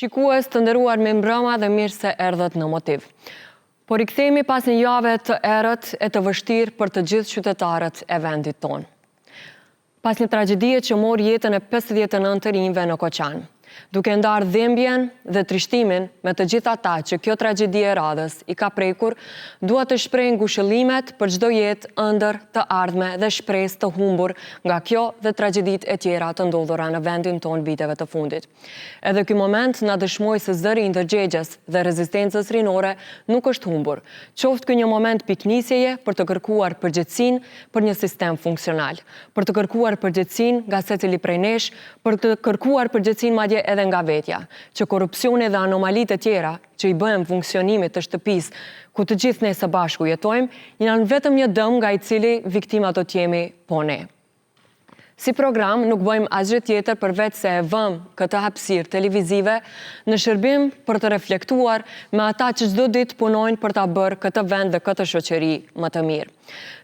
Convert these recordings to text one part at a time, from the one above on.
Shikues të nderuar me mbrëma dhe mirë se erdhët në Motiv. Por i kthehemi pas një jave të errët e të vështirë për të gjithë qytetarët e vendit tonë. Pas një tragjedie që mori jetën e 59 të rinjve në Koqan, duke ndarë dhimbjen dhe trishtimin me të gjithë ata që kjo tragjedie e radhës i ka prekur, dua të shpreh ngushëllimet për çdo jetë ëndër të ardhme dhe shpresë të humbur nga kjo dhe tragjeditë e tjera të ndodhura në vendin tonë viteve të fundit. Edhe ky moment na dëshmoi se zëri i ndërgjegjes dhe rezistencës rinore nuk është humbur. Qoftë ky një moment piknisjeje për të kërkuar përgjegjësinë për një sistem funksional, për të kërkuar përgjegjësinë nga secili prej nesh, për të kërkuar përgjegjësinë madje edhe nga vetja, që korupcioni dhe anomalitë e tjera që i bëjmë funksionimit të shtëpisë ku të gjithë ne së bashku jetojmë, janë vetëm një dëm nga i cili viktima do t'jemi po ne. Si program nuk bëjmë asgjë tjetër përveç se e vëmë këtë hapësirë televizive në shërbim për të reflektuar me ata që çdo ditë punojnë për ta bërë këtë vend dhe këtë shoqëri më të mirë.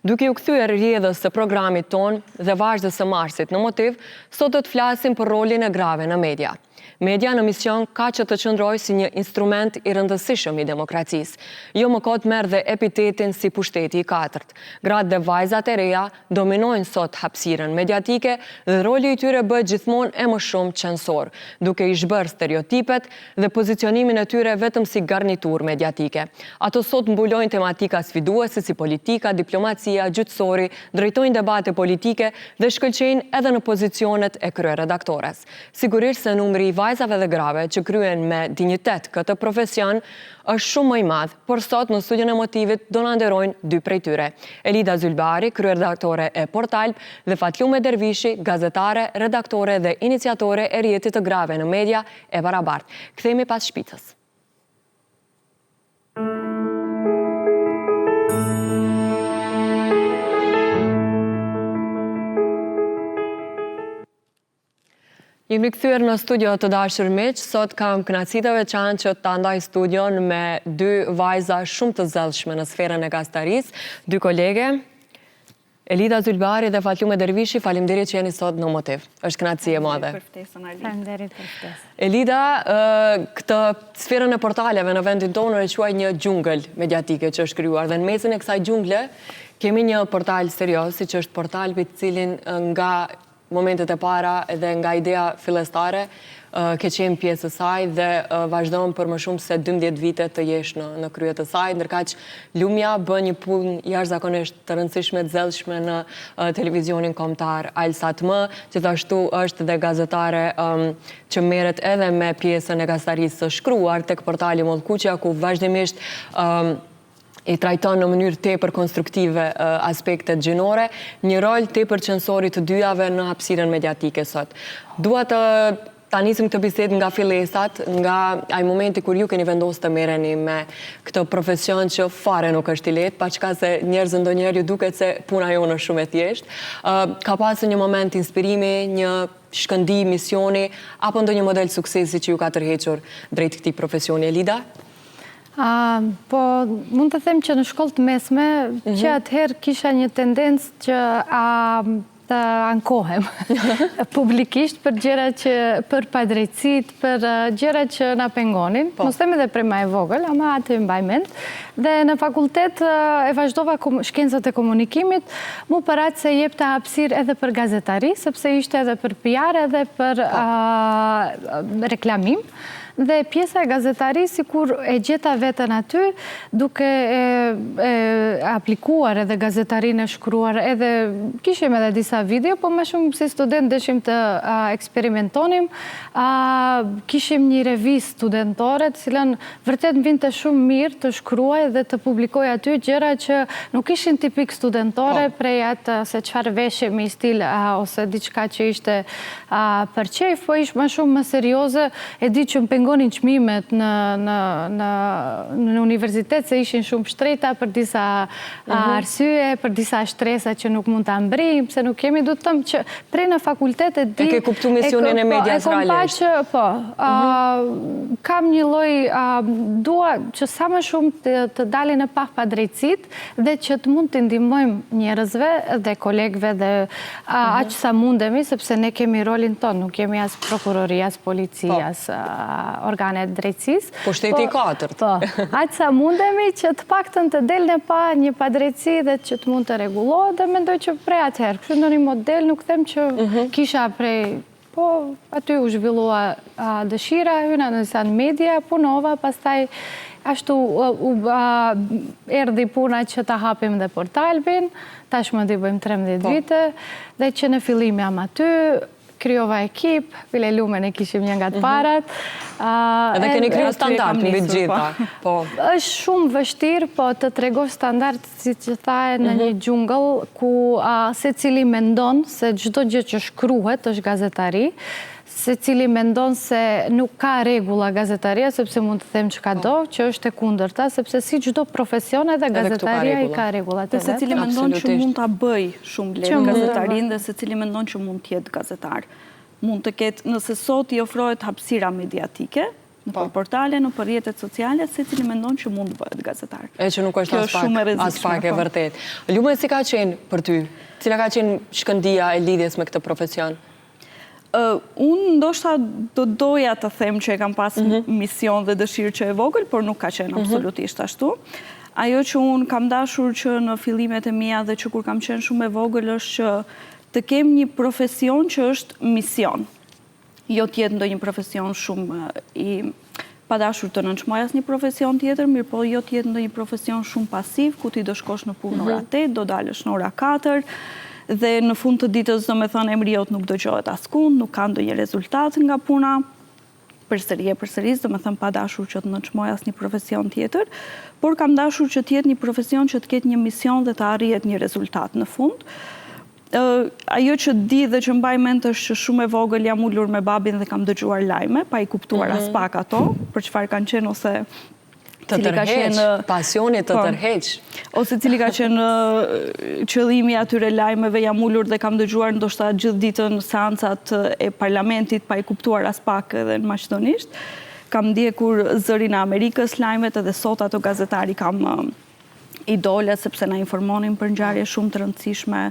Duke u kthyer rrjedhës së programit ton dhe vazhdës së marsit në Motiv, sot do të flasim për rolin e grave në media. Media në mision ka që të qëndrojë si një instrument i rëndësishëm i demokracisë. Jo më kot merr dhe epitetin si pushteti i katërt. Gratë dhe vajzat e reja dominojnë sot hapësirën mediatike dhe roli i tyre bëhet gjithmonë e më shumë censor, duke i zhbërë stereotipet dhe pozicionimin e tyre vetëm si garnitur mediatike. Ato sot mbulojnë tematika sfiduese si politika, diplomacia, gjyqësori, drejtojnë debate politike dhe shkëlqejnë edhe në pozicionet e kryeredaktores. Sigurisht se numri i vajzave dhe grave që kryen me dinjitet këtë profesion është shumë më i madh, por sot në studion e Motivit do na nderojnë dy prej tyre. Elida Zylbari, kryeredaktore e Portal, dhe Fatlume Dervishi, gazetare, redaktore dhe iniciatore e rrjetit të grave në media e barabartë. Kthehemi pas shpitës. Jemi kthyer në studio të dashur miq. Sot kam kënaqësinë të veçantë që ta ndaj studion me dy vajza shumë të zellshme në sferën e gazetarërisë, dy kolege, Elida Zylbari dhe Fatlume Dervishi. Faleminderit që jeni sot në Motiv. Është kënaqësi e madhe. Faleminderit për ftesën. Elida, këtë sferën e portaleve në vendin tonë e quaj një xhungël mediatike që është krijuar dhe në mesin e kësaj xhungle kemi një portal serioz, siç është Portal, i cilin nga momentet e para dhe nga idea fillestare ke qenë pjesë e saj dhe vazhdon për më shumë se 12 vite të jesh në krye të saj, ndërkaq Lumja bën një punë jashtëzakonisht të rëndësishme, të zellshme në televizionin kombëtar Alsat M, gjithashtu është dhe gazetare që merret edhe me pjesën e gazetarisë së shkruar tek Portali Mollkuqja, ku vazhdimisht i trajton në mënyrë tepër konstruktive aspektet gjinore, një rol tepër censori të dyjave në hapësirën mediatike sot. Dua ta nisim këtë bisedë nga fillesat, nga ai momenti kur ju keni vendosur të merreni me këtë profesion që fare nuk është i lehtë, paçka se njerëzit ndonjëherë ju duket se puna jonë është shumë e thjeshtë. Ka pasur një moment inspirimi, një shkëndij misioni apo ndonjë model suksesi që ju ka tërhequr drejt këtij profesioni, Elida? Po, mund të them që në shkollë të mesme, që atëherë kisha një tendencë që të ankohem publikisht për gjëra që për padrejtësit, për gjëra që na pengonin. Mos them edhe prej më e vogël, ama atë mbaj mend. Dhe në fakultet e vazhdova shkencët e komunikimit, mu parat se jepte hapësirë edhe për gazetari, sepse ishte edhe për PR edhe për reklamim. Dhe pjesa e gazetarisë, sikur e gjeta veten aty, duke aplikuar edhe gazetarinë e shkruar, edhe kishim edhe disa video, po më shumë si student dëshim të eksperimentonim. Kishim një revistë studentore, të cilën vërtet vinte shumë mirë të shkruaj dhe të publikoj aty gjëra që nuk ishin tipik studentore, prej atë se çfarë veshje me stil ose diçka që ishte për qejf, po ishte më shumë më serioze. E di që më pengonin çmimet në universitet se ishin shumë shtrejta për disa arsye, për disa shtresa që nuk mund ta mbrijmë, pse nuk kemi, do të them që prej në fakultet e di. E ke kuptuar misionin e medias realisht. Po, kam një lloj, dua që sa më shumë të dalin në padrejtësitë dhe që të mund të ndihmojmë njerëzve dhe kolegëve dhe aq sa mundemi, sepse ne kemi rolin ton, nuk kemi as prokurori, as policia, as organet drejtësisë. Po shteti i katërt. Po, aq sa mundemi që të paktën të delne pa një padrejtësi dhe që të mund të rregullohet, dhe mendoj që prej atëherë, kështu në një model nuk them që kisha prej, po aty u zhvillua dëshira, hyna në disa media, punova, pastaj ashtu erdhi puna që ta hapim dhe portalin, tashmë di bëjmë 13 vite, dhe që në fillim jam aty, kryova ekip, Vile Lumen e kishim një nga të parat. Edhe keni kryu standart në bitë gjitha. Është shumë vështirë, po të tregosh standart, si që thaje, në një gjungël, ku se cili mendon se çdo gjë që shkruhet është gazetari, se cili mendon se nuk ka regula gazetaria, sepse mund të them që ka do, që është e kundërta, sepse si çdo profesion edhe gazetaria i ka regullat e vetë. Se cili mendon që mund të bëj shumë letë gazetarin dhe se cili mendon që mund të jetë gazetar. Mund të ketë, nëse sot i ofrohet hapësira mediatike, në për portale, në për rrjetet sociale, se cili mendon që mund të bëhet gazetar. E që nuk është as pak e vërtet. Lume, si ka qenë për ty? Cila ka qenë shkëndia e lidhjes me këtë profesion? Unë ndoshta do doja të them që e kam pas mision dhe dëshirë që e vogël, por nuk ka qenë absolutisht ashtu. Ajo që unë kam dashur që në fillimet e mia dhe që kur kam qenë shumë e vogël është që të kem një profesion që është mision. Jo tjetë ndonjë profesion shumë i padashur të nënçmoj as një profesion tjetër, mirë po jo tjetë ndonjë profesion shumë pasiv, ku ti do shkosh në punë ora 8, do dalësh në ora 4, dhe në fund të ditës, do me thënë, emriot nuk dëgjohet askund, nuk ka ndonjë rezultat nga puna, përsëris, do me thënë, pa dashur që të nënçmoj as një profesion tjetër, por kam dashur që t'jetë një profesion që t'ket një mision dhe të arrijet një rezultat në fund. Ajo që di dhe që mbaj mend është që shumë e vogël jam ulur me babin dhe kam dëgjuar lajme, pa i kuptuar as pak ato, për çfarë kanë qenë ose të tërheq, pasionit të tërheq. Ose cili ka qenë qëllimi atyre lajmeve, jam ulur dhe kam dëgjuar ndoshta gjithë ditën seancat e parlamentit, pa i kuptuar as pak edhe në maqedonisht. Kam ndjekur zërin e Amerikës lajmet, edhe sot ato gazetari kam idole, sepse na informonin për ngjarje shumë të rëndësishme,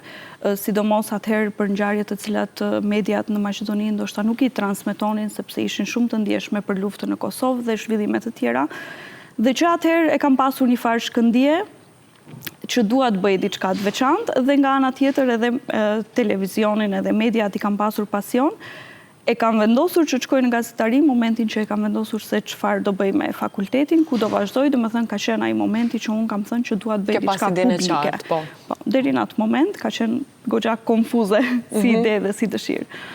sidomos atëherë për ngjarje të cilat mediat në Maqedoni ndoshta nuk i transmetonin, sepse ishin shumë të ndjeshme për luftën në Kosovë dhe zhvillime të tjera. Dhe që atëherë e kam pasur një farë shkëndije që dua të bëj diçka të veçantë, dhe nga ana tjetër edhe televizionin edhe mediat i kam pasur pasion. E kam vendosur që të shkoj në gazetari momentin që e kam vendosur se çfarë do bëj me fakultetin, ku do vazhdoj, domethënë ka qenë ai momenti që unë kam thënë që dua të bëj diçka publike. Po, deri në atë moment ka qenë goxha konfuze si ide dhe si dëshirë.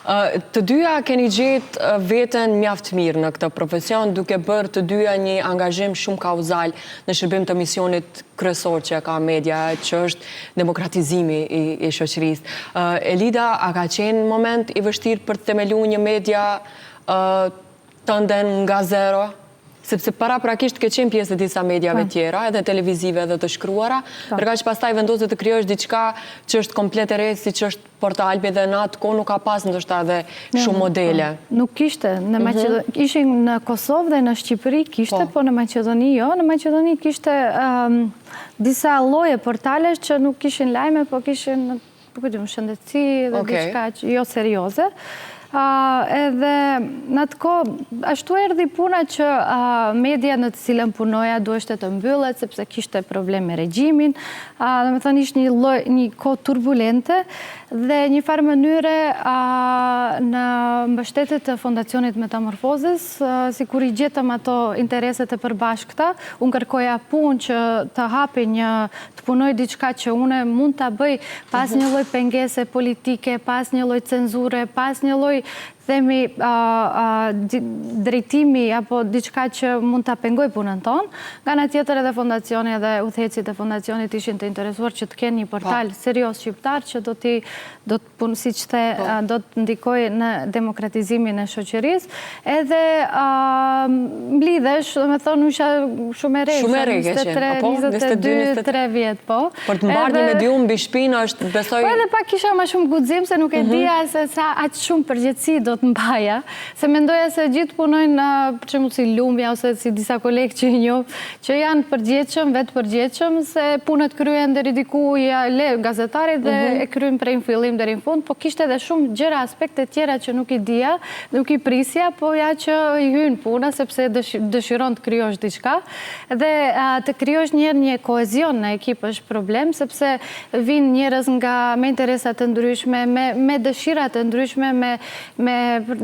Të dyja keni gjetë veten mjaft mirë në këtë profesion, duke bërë të dyja një angazhim shumë kauzal në shërbim të misionit kryesor që ka media, që është demokratizimi i shoqërisë. Elida, a ka qenë moment i vështirë për të themeluar një media tënden nga zero? Sepse paraprakisht ke qenë pjesë të disa mediave tjera, edhe televizive edhe të shkruara, përka që pastaj vendose të krijosh diçka që është komplet e re, si që është portali, dhe në atë kohë nuk ka pas ndoshta edhe shumë modele. Nuk kishte. Ishin në Kosovë dhe në Shqipëri kishte, po në Maqedoni jo. Në Maqedoni kishte disa lloje portalesh që nuk kishin lajme, po kishin shëndetësi dhe diçka jo serioze. Edhe në atë kohë, ashtu erdhi puna që media në të cilën punoja duheshte të mbyllet, sepse kishte problem me regjimin, dhe me thënë ishte një kohë turbulente, dhe një farë mënyre në mbështetjet të Fondacionit Metamorfozës, si kur i gjetëm ato intereset e përbashkëta, unë kërkoja punë që të hapi të punoj diçka që une mund të bëj pas një lloj pengese politike, pas një lloj cenzure, pas një lloj themi drejtimi apo diçka që mund të pengoj punën tonë. Nga ana tjetër edhe fondacioni edhe udhëhecit e fondacionit ishin të interesuar që të kenë një portal serios shqiptar që do të ndikoj në demokratizimin e shoqërisë. Edhe mblidhesh, do me thonë, isha shumë e re, 22-23 vjet, po. Për të mbarë një medium mbi shpinë është besoj... Po edhe pak kisha ma shumë guxim se nuk e dija se sa aq shumë përgjegjësi do do të mbaja, se mendoja se gjithë punojnë, për shembull si Lumbja ose si disa kolegë që i njoh, që janë përgjithshëm, vetë përgjithshëm, se punët kryen deri diku ja le gazetarit dhe e kryen prej fillim deri në fund, po kishte edhe shumë gjëra, aspekte tjera që nuk i dija, nuk i prisja, po ja që i hyn puna sepse dëshiron të krijosh diçka dhe të krijosh një kohezion në ekip është problem, sepse vinë njerëz nga me interesa të ndryshme, me dëshira të ndryshme, me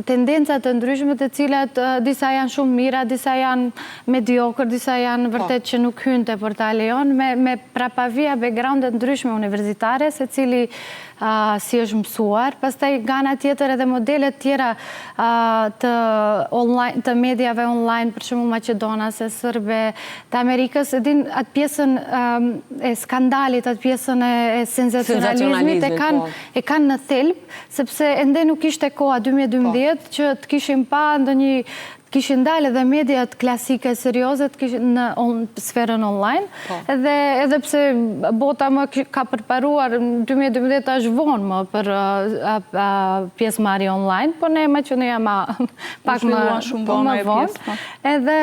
tendenca të ndryshme, të cilat disa janë shumë mira, disa janë mediokër, disa janë vërtet që nuk hynte për ta lejon, me prapavia backgroundet ndryshme universitare, se cili si është mësuar, pastaj gana tjetër edhe modelet tjera të mediave online, për shembull maqedonase, serbe, të Amerikës, edhin atë pjesën e skandalit, atë pjesën e senzacionalizmit, e kanë në thelb, sepse ende nuk ishte koha 2012 që të kishim pa ndonjë kishin dalë edhe mediat klasike, serioze në sferën online, edhe pse bota më ka përparuar, në 2012 është vonë më për pjesëmarrje online, po ne më që ne jam pak më vonë, edhe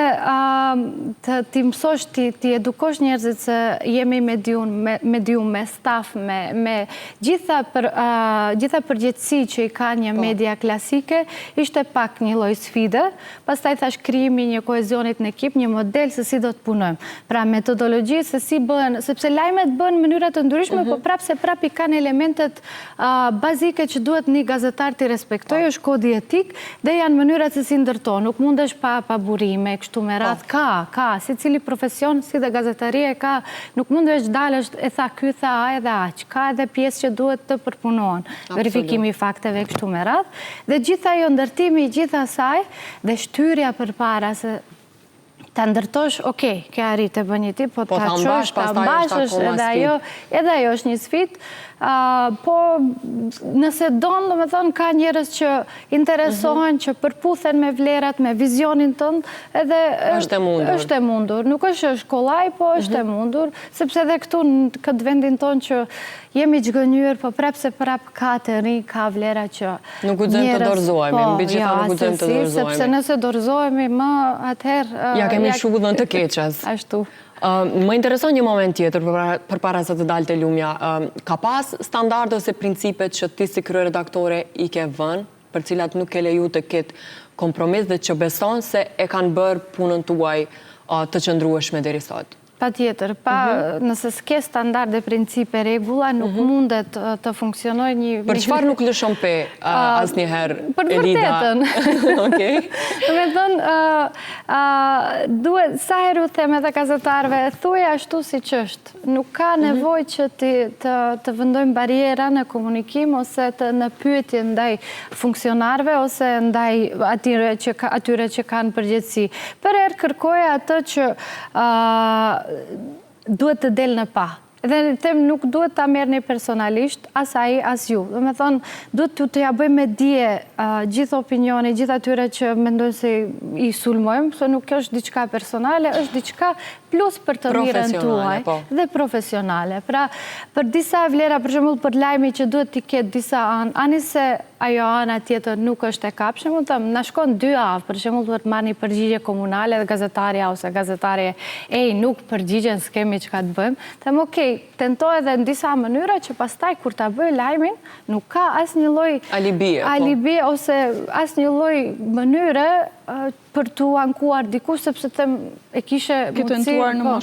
ti mësosh, ti edukosh njerëzit se jemi medium me staf, me gjitha përgjegjësi që i ka një media klasike, ishte pak një lloj sfide, pastaj thash krijimi një kohezionit në ekip, një model se si do të punojmë. Pra metodologji se si bëhen, sepse lajmet bëhen në mënyra të ndryshme, po prapë i kanë elementet bazike që duhet një gazetar të respektojë, është kodi etik dhe janë mënyrat se si ndërton. Nuk mundesh pa burime, kështu me radhë, ka, si cili profesion, si dhe gazetaria ka, nuk mundesh dalësh e tha ky, tha a edhe aq, ka edhe pjesë që duhet të përpunohen, verifikimi fakteve kështu me radhë, dhe gjitha jo ndërtimi gjitha saj dhe shtyrja për para se ta ndërtosh, okej, ke arrit e bën një tip, po ta qosh, ta mbashësh, edhe ajo është një sfidë, po nëse donë, do me thonë, ka njerëz që interesohen, që përputhen me vlerat, me vizionin tënd, edhe është e mundur. Nuk është shkollaj, po është e mundur, sepse edhe këtu në këtë vendin tonë që jemi çgënjur, po prapë se prapë ka të ri, ka vlera që nuk guxojmë të dorëzohemi, mbi gjitha nuk guxojmë të dorëzohemi. Sepse nëse dorëzohemi më atëherë ja kemi shudhën të keqes. Ashtu. Më intereson një moment tjetër për para se të dalë të Lumja. Ka pas standarde ose principet që ti si kryeredaktore i ke vënë, për cilat nuk ke leju të ketë kompromis dhe që beson se e kanë bërë punën tuaj të qëndrueshme deri sot? Pa tjetër, nëse s'ke standarde, principe, regula, nuk mundet të funksionoj një... Për çfarë nuk lëshon pe asnjëherë Elida? Për vërtetën. Okej. Me thënë, duhet, sa herë u them edhe gazetarëve, thuaj ashtu si që është. Nuk ka nevojë që të vendojmë bariera në komunikim ose në pyetje ndaj funksionarëve ose ndaj atyre që kanë përgjegjësi. Për herë kërkoja atë që duhet të del në pa. Dhe them nuk duhet ta merrni personalisht, as ai, as ju. Do me thonë, duhet të ja bëjmë me dije gjithë opinioni, gjithë atyre që mendojnë se i sulmojmë, se nuk është diçka personale, është diçka plus për të mirën tuaj dhe profesionale. Pra, për disa vlera, për shembull për lajmi që duhet t'i ketë disa anë, ani se ajo ana tjetër nuk është e kapshme, mund të na shkon 2 avë, për shembull për të marrë një përgjigje komunale dhe gazetarja ose gazetarje, nuk përgjigjen, s'kemi çka të bëjmë. Them okej, tentoj edhe në disa mënyra që pastaj kur ta bëj lajmin, nuk ka asnjë lloj alibi ose asnjë lloj mënyre për t'u ankuar dikush, sepse e kishe mundësi... Në më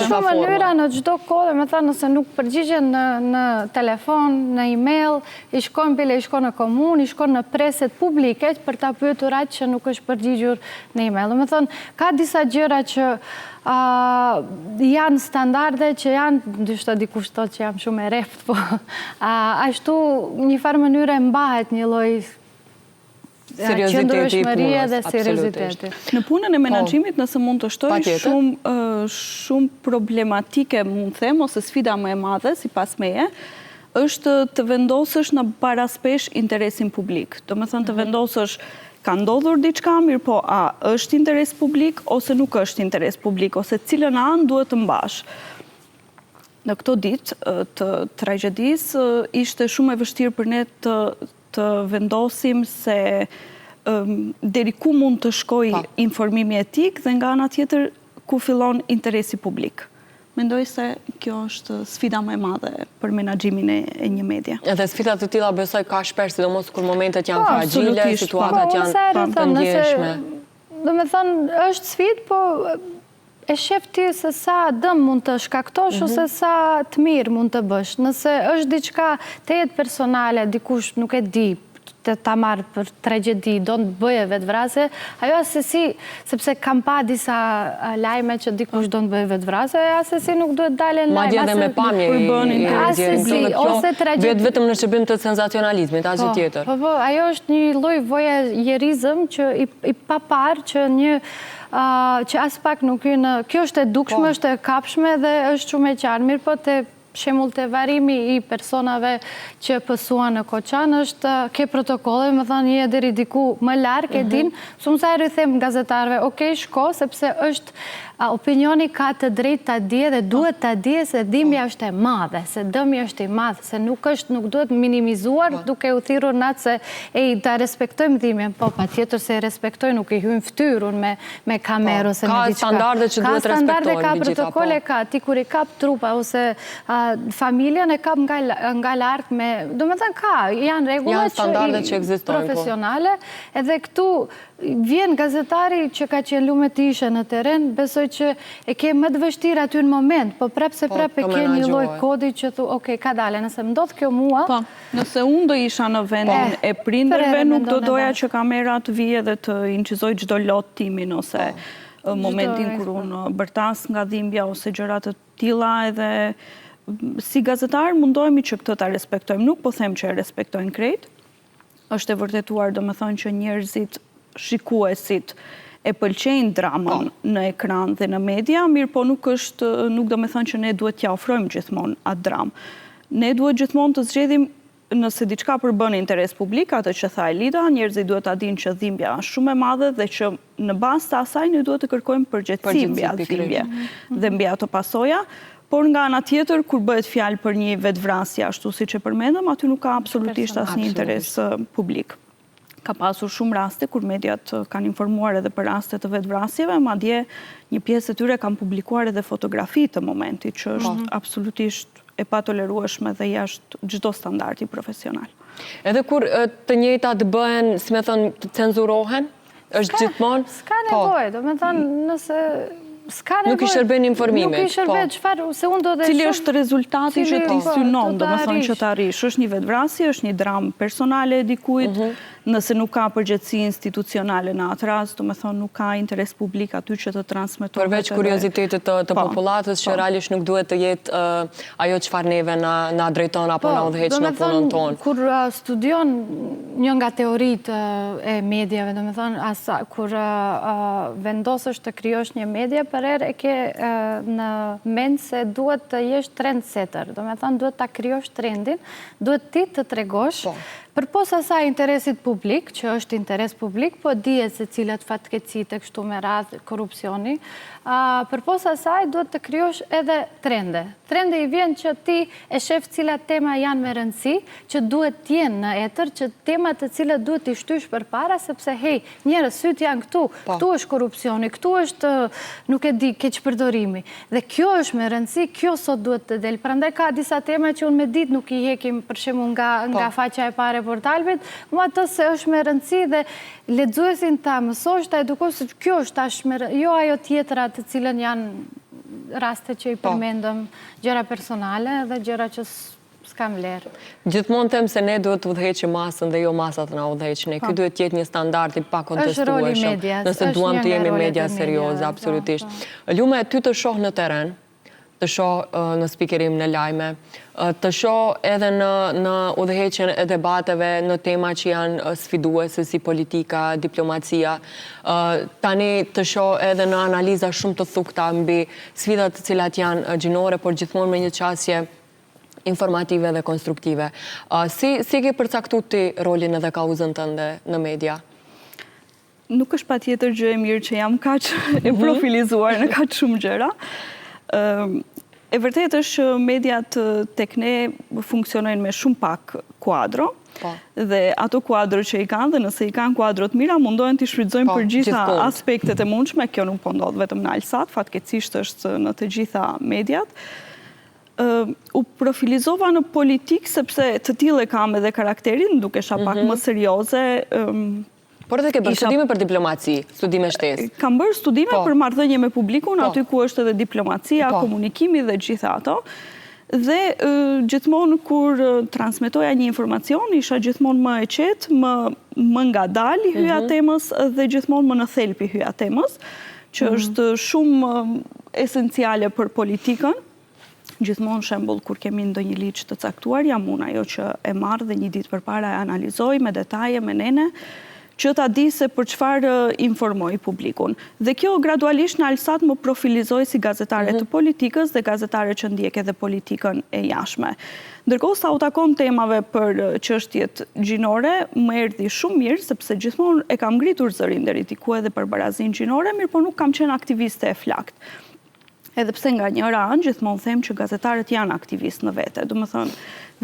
shumë mënyra, në çdo kohë, me thënë, nëse nuk përgjigjen në telefon, në email, i shkon bile, i shkon në komunë, i shkon në preset publike, për ta pyetur atë që nuk është përgjigjur në email. Me thënë, ka disa gjëra që janë standarde që janë, ndyshta dikush thotë që jam shumë e reft, po ashtu një farë mënyre mbahet një lloj qëndrueshmërie dhe serioziteti. Në punën e menaxhimit, nëse mund të shtoj, shumë problematike, mund të them, ose sfida më e madhe, sipas meje, është të vendosësh në paraspesh interesin publik. Do me thënë të vendosësh ka ndodhur diçka, mirë po a është interes publik ose nuk është interes publik, ose cilën anë duhet të mbash. Në këto ditë të tragjedisë ishte shumë e vështirë për ne të të vendosim se deri ku mund të shkoj informimi etik dhe nga ana tjetër ku fillon interesi publik. Mendoj se kjo është sfida më e madhe për menaxhimin e një media. Edhe sfidat të tilla besoj ka shpesh, sidomos kur momentet janë fragjile, situatat janë të ndjeshme. Do me thënë, është sfidë, po e shef ti se sa dëm mund të shkaktosh ose sa të mirë mund të bësh. Nëse është diçka të jetë personale, dikush nuk e di, ta marrë për tragjedi, do në bëje vetvrasje, ajo asesi, sepse kam pa disa lajme që dikush do në bëje vetvrasje, asesi nuk duhet dalën lajme. Madje edhe me pamje ose tragjedi. Vetëm në shërbim të senzacionalizmit, asgjë tjetër. Po, ajo është një lloj voyerizëm që i papar që një që as pak nuk në... Kjo është e dukshme, është e kapshme dhe është shumë e qartë. Mirë po të shemull të varimi i personave që pësua në Koçan është ke protokolle, më thënë një deri diku më larg, e din, shumë sa e rrithem gazetarve, okej, shko, sepse është opinioni ka të drejtë ta dje dhe duhet ta dje se dhimbja është e madhe, se dëmi është i madh, se nuk duhet minimizuar duke u thirrur natë se ta respektojmë dhimbjen, po patjetër se e respektoj, nuk i hyjmë fytyrën me kamerë ose me diçka. Ka standarde që duhet respektojnë. Ka standarde, ka protokolle, ka ti kur i kap trupa ose familjen e kap nga lartë me, do me thënë ka, janë rregullat që profesionale, edhe këtu vjen gazetari që ka qenë lume të ishe në teren, besoj që e ke më të vështirë aty në moment, po prap se prap e ke një lloj kodi që thu, okej, ka dale, nëse më ndodh kjo mua... Po, nëse unë do isha në vendin e prindërve, nuk do doja që kamera të vije dhe të inqizoj çdo lot timin, ose momentin kur unë bërtas nga dhimbja, ose gjërat të tilla, edhe si gazetar mundohemi që këtë ta respektojmë. Nuk po them që e respektojnë krejt, është e vërtetuar, do me thonë që njerëzit shikuesit e pëlqejnë dramën në ekran dhe në media, mirë po nuk do me thënë që ne duhet t'ja ofrojmë gjithmonë atë dramë. Ne duhet gjithmonë të zgjedhim nëse diçka përbën interes publik, atë që tha Elida, njerëzit duhet ta dinë që dhimbja është shumë e madhe dhe që në bazë të asaj ne duhet të kërkojmë përgjegjësi mbi atë dhimbje dhe mbi ato pasoja. Por nga ana tjetër, kur bëhet fjalë për një vetvrasje ashtu siç e përmendëm, aty nuk ka absolutisht asnjë interes publik. Ka pasur shumë raste kur mediat kanë informuar edhe për raste të vetvrasjeve, madje një pjesë e tyre kanë publikuar edhe fotografi të momentit, që është absolutisht e patolerueshme dhe jashtë çdo standardi profesional. Edhe kur të njëjtat bëhen, si me thënë, të cenzurohen, është gjithmonë... S'ka nevojë, do me thënë, nëse... Nuk i shërben informimet. Nuk i shërben, çfarë, se unë do dhe... Cili është rezultati që ti synon, do me thonë që të arrish. Është një vetvrasje, është një dramë personale e dikujt, nëse nuk ka përgjegjësi institucionale në atë rast, do me thonë nuk ka interes publik aty që të transmetohet. Përveç kuriozitetit të populatës që realisht nuk duhet të jetë ajo çfarë neve na drejton apo na udhëheq në punën tonë. Kur studion një nga teoritë e mediave, do me thonë, kur vendosësh të krijosh një media, e ke në mend se duhet të jesh trendsetter, do me thënë duhet të krijosh trendin, duhet ti të tregosh, përposa sa interesit publik, që është interes publik, po dihet se cilat fatkeqësi të kështu me radhë korrupsioni, përposa saj duhet të krijosh edhe trende. Trende i vjen që ti e shef cilat tema janë me rëndësi, që duhet t'jenë në etër, që temat të cilat duhet t'i shtysh përpara, sepse hej, njerëz syt janë këtu, këtu është korrupsioni, këtu është nuk e di keqpërdorimi. Dhe kjo është me rëndësi, kjo sot duhet të del. Prandaj ka disa tema që unë me ditë nuk i hekim për shembull nga faqja e parë e portalit, mua ato se është me rëndësi dhe lexuesin ta mësosh, ta edukosh se kjo është tashmë, jo ajo tjetra të cilën janë raste që i përmendëm, gjëra personale dhe gjëra që s'kam vlerë. Gjithmonë them se ne duhet të udhëheqim masën dhe jo masat na udhëheqin. Ky duhet të jetë një standard i pakontestueshëm. Nëse duam të jemi media serioze, absolutisht. Lume, ty të shoh në terren, të shoh në spikerim në lajme, të shoh edhe në udhëheqjen e debateve në tema që janë sfiduese si politika, diplomacia, tani të shoh edhe në analiza shumë të thukta mbi sfidat të cilat janë gjinore, por gjithmonë me një qasje informative dhe konstruktive. Si ke përcaktuar ti rolin edhe kauzën tënde në media? Nuk është patjetër gjë e mirë që jam kaq e profilizuar në kaq shumë gjëra. E vërtet është që mediat tek ne funksionojnë me shumë pak kuadro. Dhe ato kuadrë që i kanë, dhe nëse i kanë kuadrët mira, mundohen të shfrytëzojnë për gjitha aspektet e mundshme, kjo nuk po ndodh vetëm në Alsat, fatkeqësisht është në të gjitha mediat. U profilizova në politikë sepse të tillë kam edhe karakterin, dukesha pak më serioze. Por edhe ke bërë studime për diplomaci, studime shtesë. Kam bërë studime për marrëdhënie me publikun, aty ku është edhe diplomacia, komunikimi dhe gjitha ato. Dhe gjithmonë kur transmetoja një informacion, isha gjithmonë më e qetë, më ngadalë i hyja temës dhe gjithmonë më në thelb i hyja temës, që është shumë esenciale për politikën. Gjithmonë shembull kur kemi ndonjë ligj të caktuar, jam unë ajo që e marr dhe një ditë përpara e analizoj me detaje, me nene, që ta di se për çfarë informoj publikun. Dhe kjo gradualisht në Alsat më profilizoi si gazetare të politikës dhe gazetare që ndjek edhe politikën e jashtme. Ndërkohë sa u takon temave për çështjet gjinore, më erdhi shumë mirë sepse gjithmonë e kam ngritur zërin deri diku edhe për barazinë gjinore, mirë po nuk kam qenë aktiviste e flakt. Edhe pse nga njëra anë gjithmonë them që gazetarët janë aktivistë në vete. Do të thonë,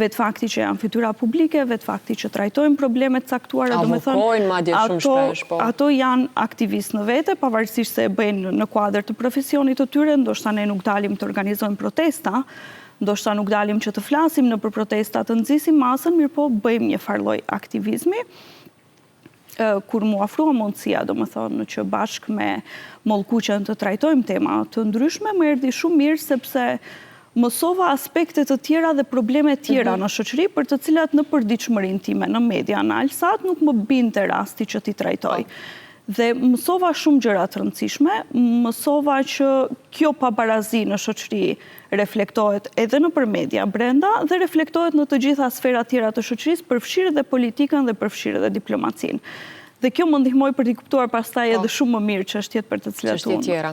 vetë fakti që janë fytyra publike, vetë fakti që trajtojnë problemet caktuara, do të thonë, ato janë aktivistë në vete, pavarësisht se e bëjnë në kuadër të profesionit të tyre, ndoshta ne nuk dalim të organizojmë protesta, ndoshta nuk dalim që të flasim në për protesta të nxisim masën, mirë po bëjmë një farloj aktivizmi. Kur mu afrua mundësia, do më thonë, që bashkë me Mollkuqen të trajtojmë tema të ndryshme, më erdhi shumë mirë sepse mësova aspekte të tjera dhe probleme tjera në shoqëri për të cilat në përditshmërinë time në media në Alsat nuk më binte rasti që t'i trajtoj. Dhe mësova shumë gjëra të rëndësishme, mësova që kjo pabarazi në shoqëri reflektohet edhe nëpër media brenda dhe reflektohet në të gjitha sferat tjera të shoqërisë, përfshirë dhe politikën dhe përfshirë dhe diplomacinë. Dhe kjo më ndihmoi për t'i kuptuar pastaj edhe shumë më mirë çështjet për të cilat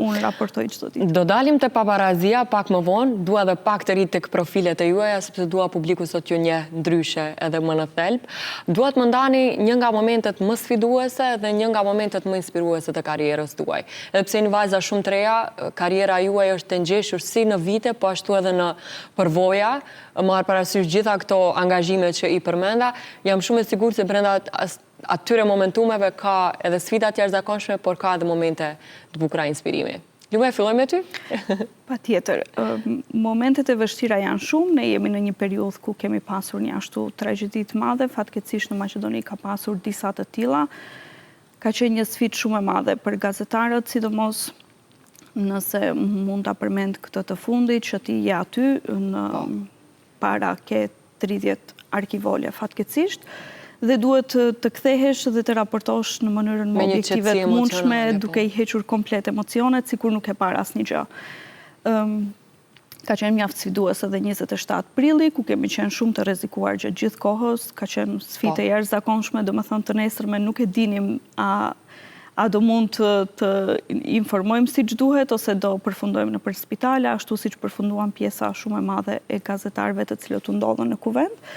unë raportoj çdo ditë. Do dalim te paparazia pak më vonë, dua edhe pak të rit tek profilet e juaja sepse dua publiku sot t'ju njeh ndryshe edhe më në thelb. Dua të më ndani një nga momentet më sfiduese dhe një nga momentet më inspiruese të karrierës tuaj. Edhe pse jeni vajza shumë të reja, karriera juaj është e ngjeshur si në vite, po ashtu edhe në përvoja, marr parasysh gjitha këto angazhime që i përmenda. Jam shumë e sigurt se brenda atyre momentumeve ka edhe sfida të jashtëzakonshme, por ka edhe momente të bukura inspirimi. Lume, filloj me ty? Patjetër. Momentet e vështira janë shumë, ne jemi në një periudhë ku kemi pasur një ashtu tragjedi të madhe, fatkeqësisht në Maqedoni ka pasur disa të tilla. Ka qenë një sfidë shumë e madhe për gazetarët, sidomos nëse mund ta përmend këtë të fundit që ti je aty në para ke 30 arkivole fatkeqësisht. Dhe duhet të kthehesh dhe të raportosh në mënyrën më objektive të mundshme, duke i hequr komplet emocionet, sikur nuk e parë asnjë gjë. Ka qenë mjaft sfiduese edhe 27 prilli, ku kemi qenë shumë të rrezikuar gjatë gjithë kohës, ka qenë sfidë e jashtëzakonshme, domethënë të nesërmen nuk e dinim a do mund të informojmë siç duhet ose do përfundojmë nëpër spitale, ashtu siç përfunduan pjesa shumë e madhe e gazetarëve të cilët u ndodhen në kuvend.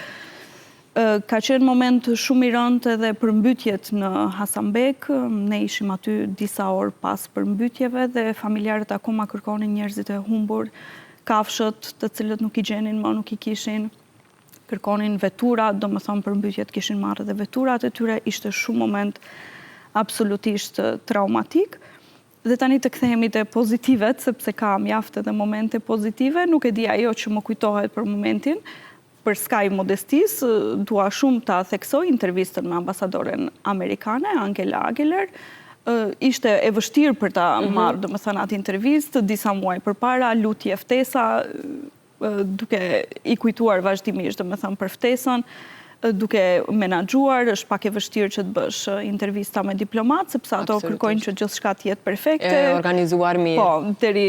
Ka qenë moment shumë i rëndë edhe përmbytjet në Hasanbek, ne ishim aty disa orë pas përmbytjeve dhe familjarët akoma kërkonin njerëzit e humbur, kafshët të cilët nuk i gjenin më, nuk i kishin, kërkonin vetura, do më thonë përmbytjet kishin marrë dhe veturat e tyre, ishte shumë moment absolutisht traumatik. Dhe tani të kthehemi te pozitivet, sepse ka mjaft edhe momente pozitive, nuk e di ajo që më kujtohet për momentin. Për skaj modestis, dua shumë ta theksoj intervistën me ambasadoren amerikane, Angela Aguilar. Ishte e vështirë për ta marrë, domethënë, atë intervistë, disa muaj përpara, lutje ftesa, duke i kujtuar vazhdimisht, domethënë, për ftesën, duke menaxhuar, është pak e vështirë që të bësh intervista me diplomat, sepse ato kërkojnë që gjithçka të jetë perfekte. E organizuar mirë. Po, deri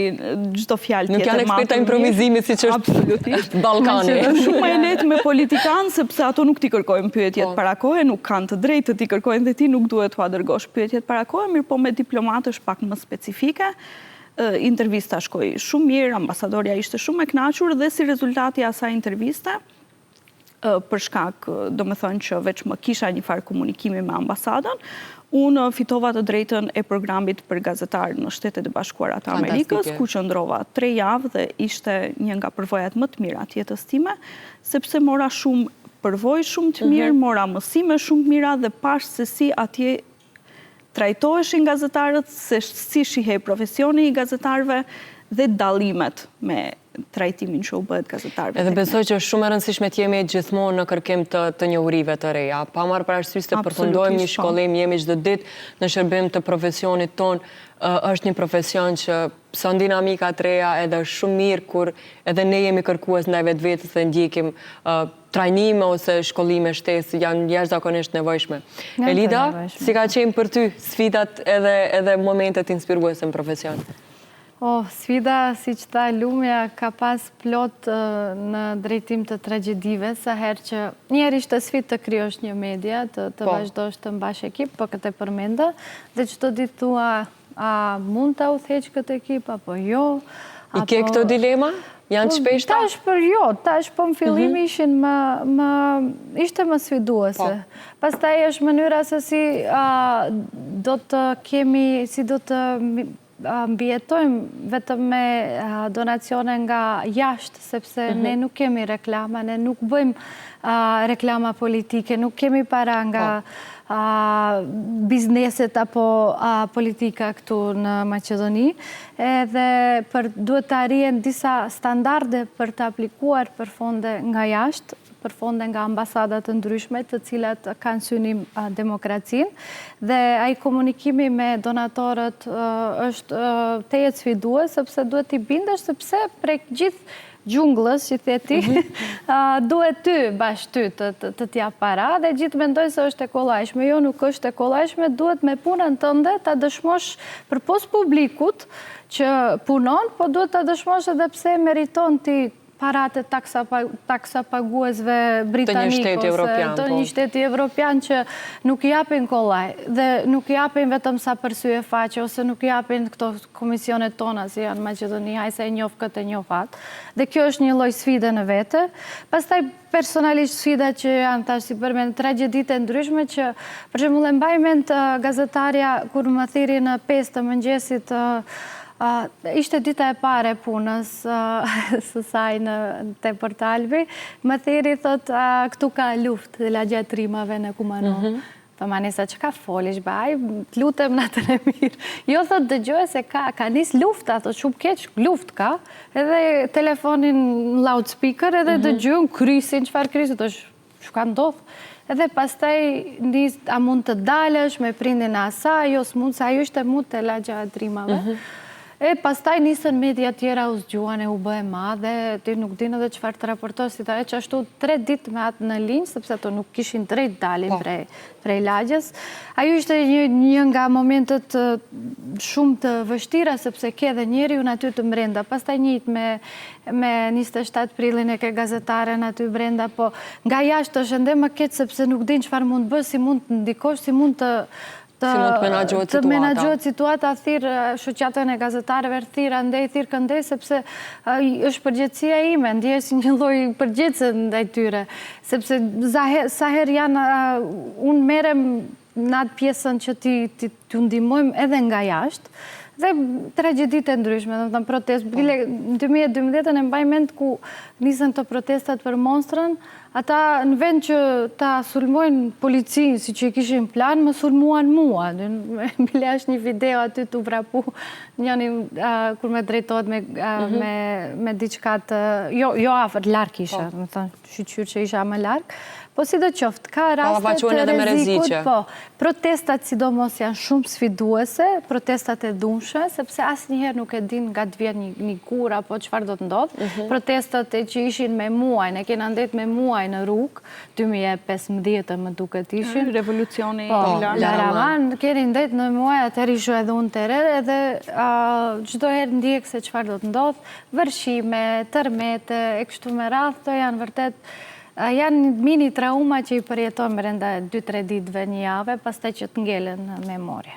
çdo fjalë tjetër. Nuk janë eksperta improvizimit siç është Ballkani. Është shumë më e lehtë me politikanë sepse ato nuk ti kërkojnë pyetjet para kohe, nuk kanë të drejtë të ti kërkojnë dhe ti nuk duhet t'ua dërgosh pyetjet para kohe, mirë po me diplomatë është pak më specifike. Intervista shkoi shumë mirë, ambasadorja ishte shumë e kënaqur dhe si rezultati i asaj interviste, për shkak, do me thënë që veç më kisha një farë komunikimi me ambasadën, unë fitova të drejtën e programit për gazetarë në Shtetet e Bashkuara të Amerikës, ku qëndrova 3 javë dhe ishte një nga përvojat më të mira të jetës time, sepse mora shumë përvojë shumë të mirë, mora mësime shumë të mira dhe pash se si atje trajtoheshin gazetarët, se si shihej profesioni i gazetarëve dhe dallimet me trajtimin që u bëhet gazetarëve. Edhe besoj që është shumë e rëndësishme të jemi gjithmonë në kërkim të njohurive të reja. Pa marrë parasysh se përfundojmë një shkollim, jemi çdo ditë në shërbim të profesionit ton, është një profesion që son dinamika të reja edhe është shumë mirë kur edhe ne jemi kërkues ndaj vetvetes dhe ndjekim trajnime ose shkollime shtesë janë jashtëzakonisht nevojshme. Elida, si ka qenë për ty sfidat edhe momentet inspiruese në profesion? Sfida, si që tha Lumja, ka pas plot në drejtim të tragedive, sa herë që njerë ishte sfidë të kryosh një media, të vazhdojsh të mbash ekip, po këtë e përmenda, dhe që të ditë thua, a mund të utheq këtë ekip, apo jo? I ke këto dilema? Janë të shpeshta? Tash për jo, tash po në fillim ishin ishte më sfiduese. Pastaj është mënyra se si do të kemi, si do të mbjetojmë vetëm me donacione nga jashtë, sepse ne nuk kemi reklama, ne nuk bëjmë reklama politike, nuk kemi para nga bizneset apo politika këtu në Maqedoni, edhe duhet të arrijen disa standarde për të aplikuar për fonde nga jashtë, për fonde nga ambasadat të ndryshme të cilat kanë synim demokracinë, dhe ai komunikimi me donatorët është tejet sfidues, sepse duhet t'i bindesh, sepse prek gjithë gjunglës, që theti, duhet ty, bashkë ty, të t'ja para, dhe gjithë mendoj se është e kollajshme. Jo, nuk është e kollajshme, duhet me punën tënde ta dëshmosh për pos publikut që punon, po duhet ta dëshmosh edhe pse meriton ti parate taksa paguesve britanik ose të një shteti evropian që nuk japin kollaj dhe nuk japin vetëm sa përsye faqe ose nuk japin këto komisionet tona si janë Maqedoni, hajse e njoh këtë e njoh atë. Dhe kjo është një lloj sfide në vete. Pastaj personalisht sfida që janë tash si përmend tragjedite ndryshme që për shembull e mbaj mend gazetarja kur më thiri në 5 të mëngjesit ishte dita e pare punës së saj në te portalbi, më thiri thot këtu ka luft dhe la gjatë rimave në Kumanon. Të manisa që ka folish, baj, të lutem në të në mirë. Jo, thot, dëgjoj se ka nis lufta, thot, shumë keq, luft ka, edhe telefonin në loudspeaker, edhe dëgjoj krysin, qëfar krysin, të shka ndodhë. Edhe pastaj nis, a mund të dalësh me prindin asaj, jo s'mund, se ajo ishte mund të la gjatë rimave. E pastaj nisën media tjera u zgjuan e u bë e madhe, ti nuk dinë edhe çfarë të raportosh, si ta e që ashtu 3 ditë me atë në linjë, sepse ato nuk kishin drejt dalin prej lagjes. Ajo ishte një nga momentet shumë të vështira, sepse ke dhe njeri unë aty të mbrenda. Pastaj njëjtë me 27 prillin e ke gazetaren aty brenda, po nga jashtë është ende më keq sepse nuk dinë çfarë mund bë, si mund të ndikosh, si mund të menaxhohet situata, thirë shoqatën e gazetarëve, thirë andej, thirë këndej, sepse është përgjegjësia ime, ndjej si një lloj përgjegjëse ndaj tyre, sepse sa herë janë, unë merrem në atë pjesën që t'u ndihmojmë edhe nga jashtë, dhe tragjedite ndryshme, do të thënë protestë. Në 2012 e mbaj mend ku nisën të protestat për Monstrën, ata në vend që ta sulmojnë policinë si që i kishin plan, më sulmuan mua. Bile është një video aty të vrapu njëni kur me drejtohet me diçka të... Jo afër, larg isha, më thënë, shqyqyr që isha më larg. Po si do qoftë, ka raste të rrezikut, po, protestat sidomos janë shumë sfiduese, protestat e dhunshme, sepse asnjëherë nuk e din nga të vjen një kur apo çfarë do të ndodhë. Protestat që ishin me muaj, ne kena ndet me muaj në rrugë, 2015 më duket ishin. Revolucioni Laraman, keni ndet në muaj, atëherë ishu edhe unë të re, edhe çdo herë ndjek se çfarë do të ndodhë, vërshime, tërmete, e kështu me radhë, to janë vërtet janë mini trauma që i përjeton brenda 2-3 ditëve një javë, pastaj që të ngelen në memorie.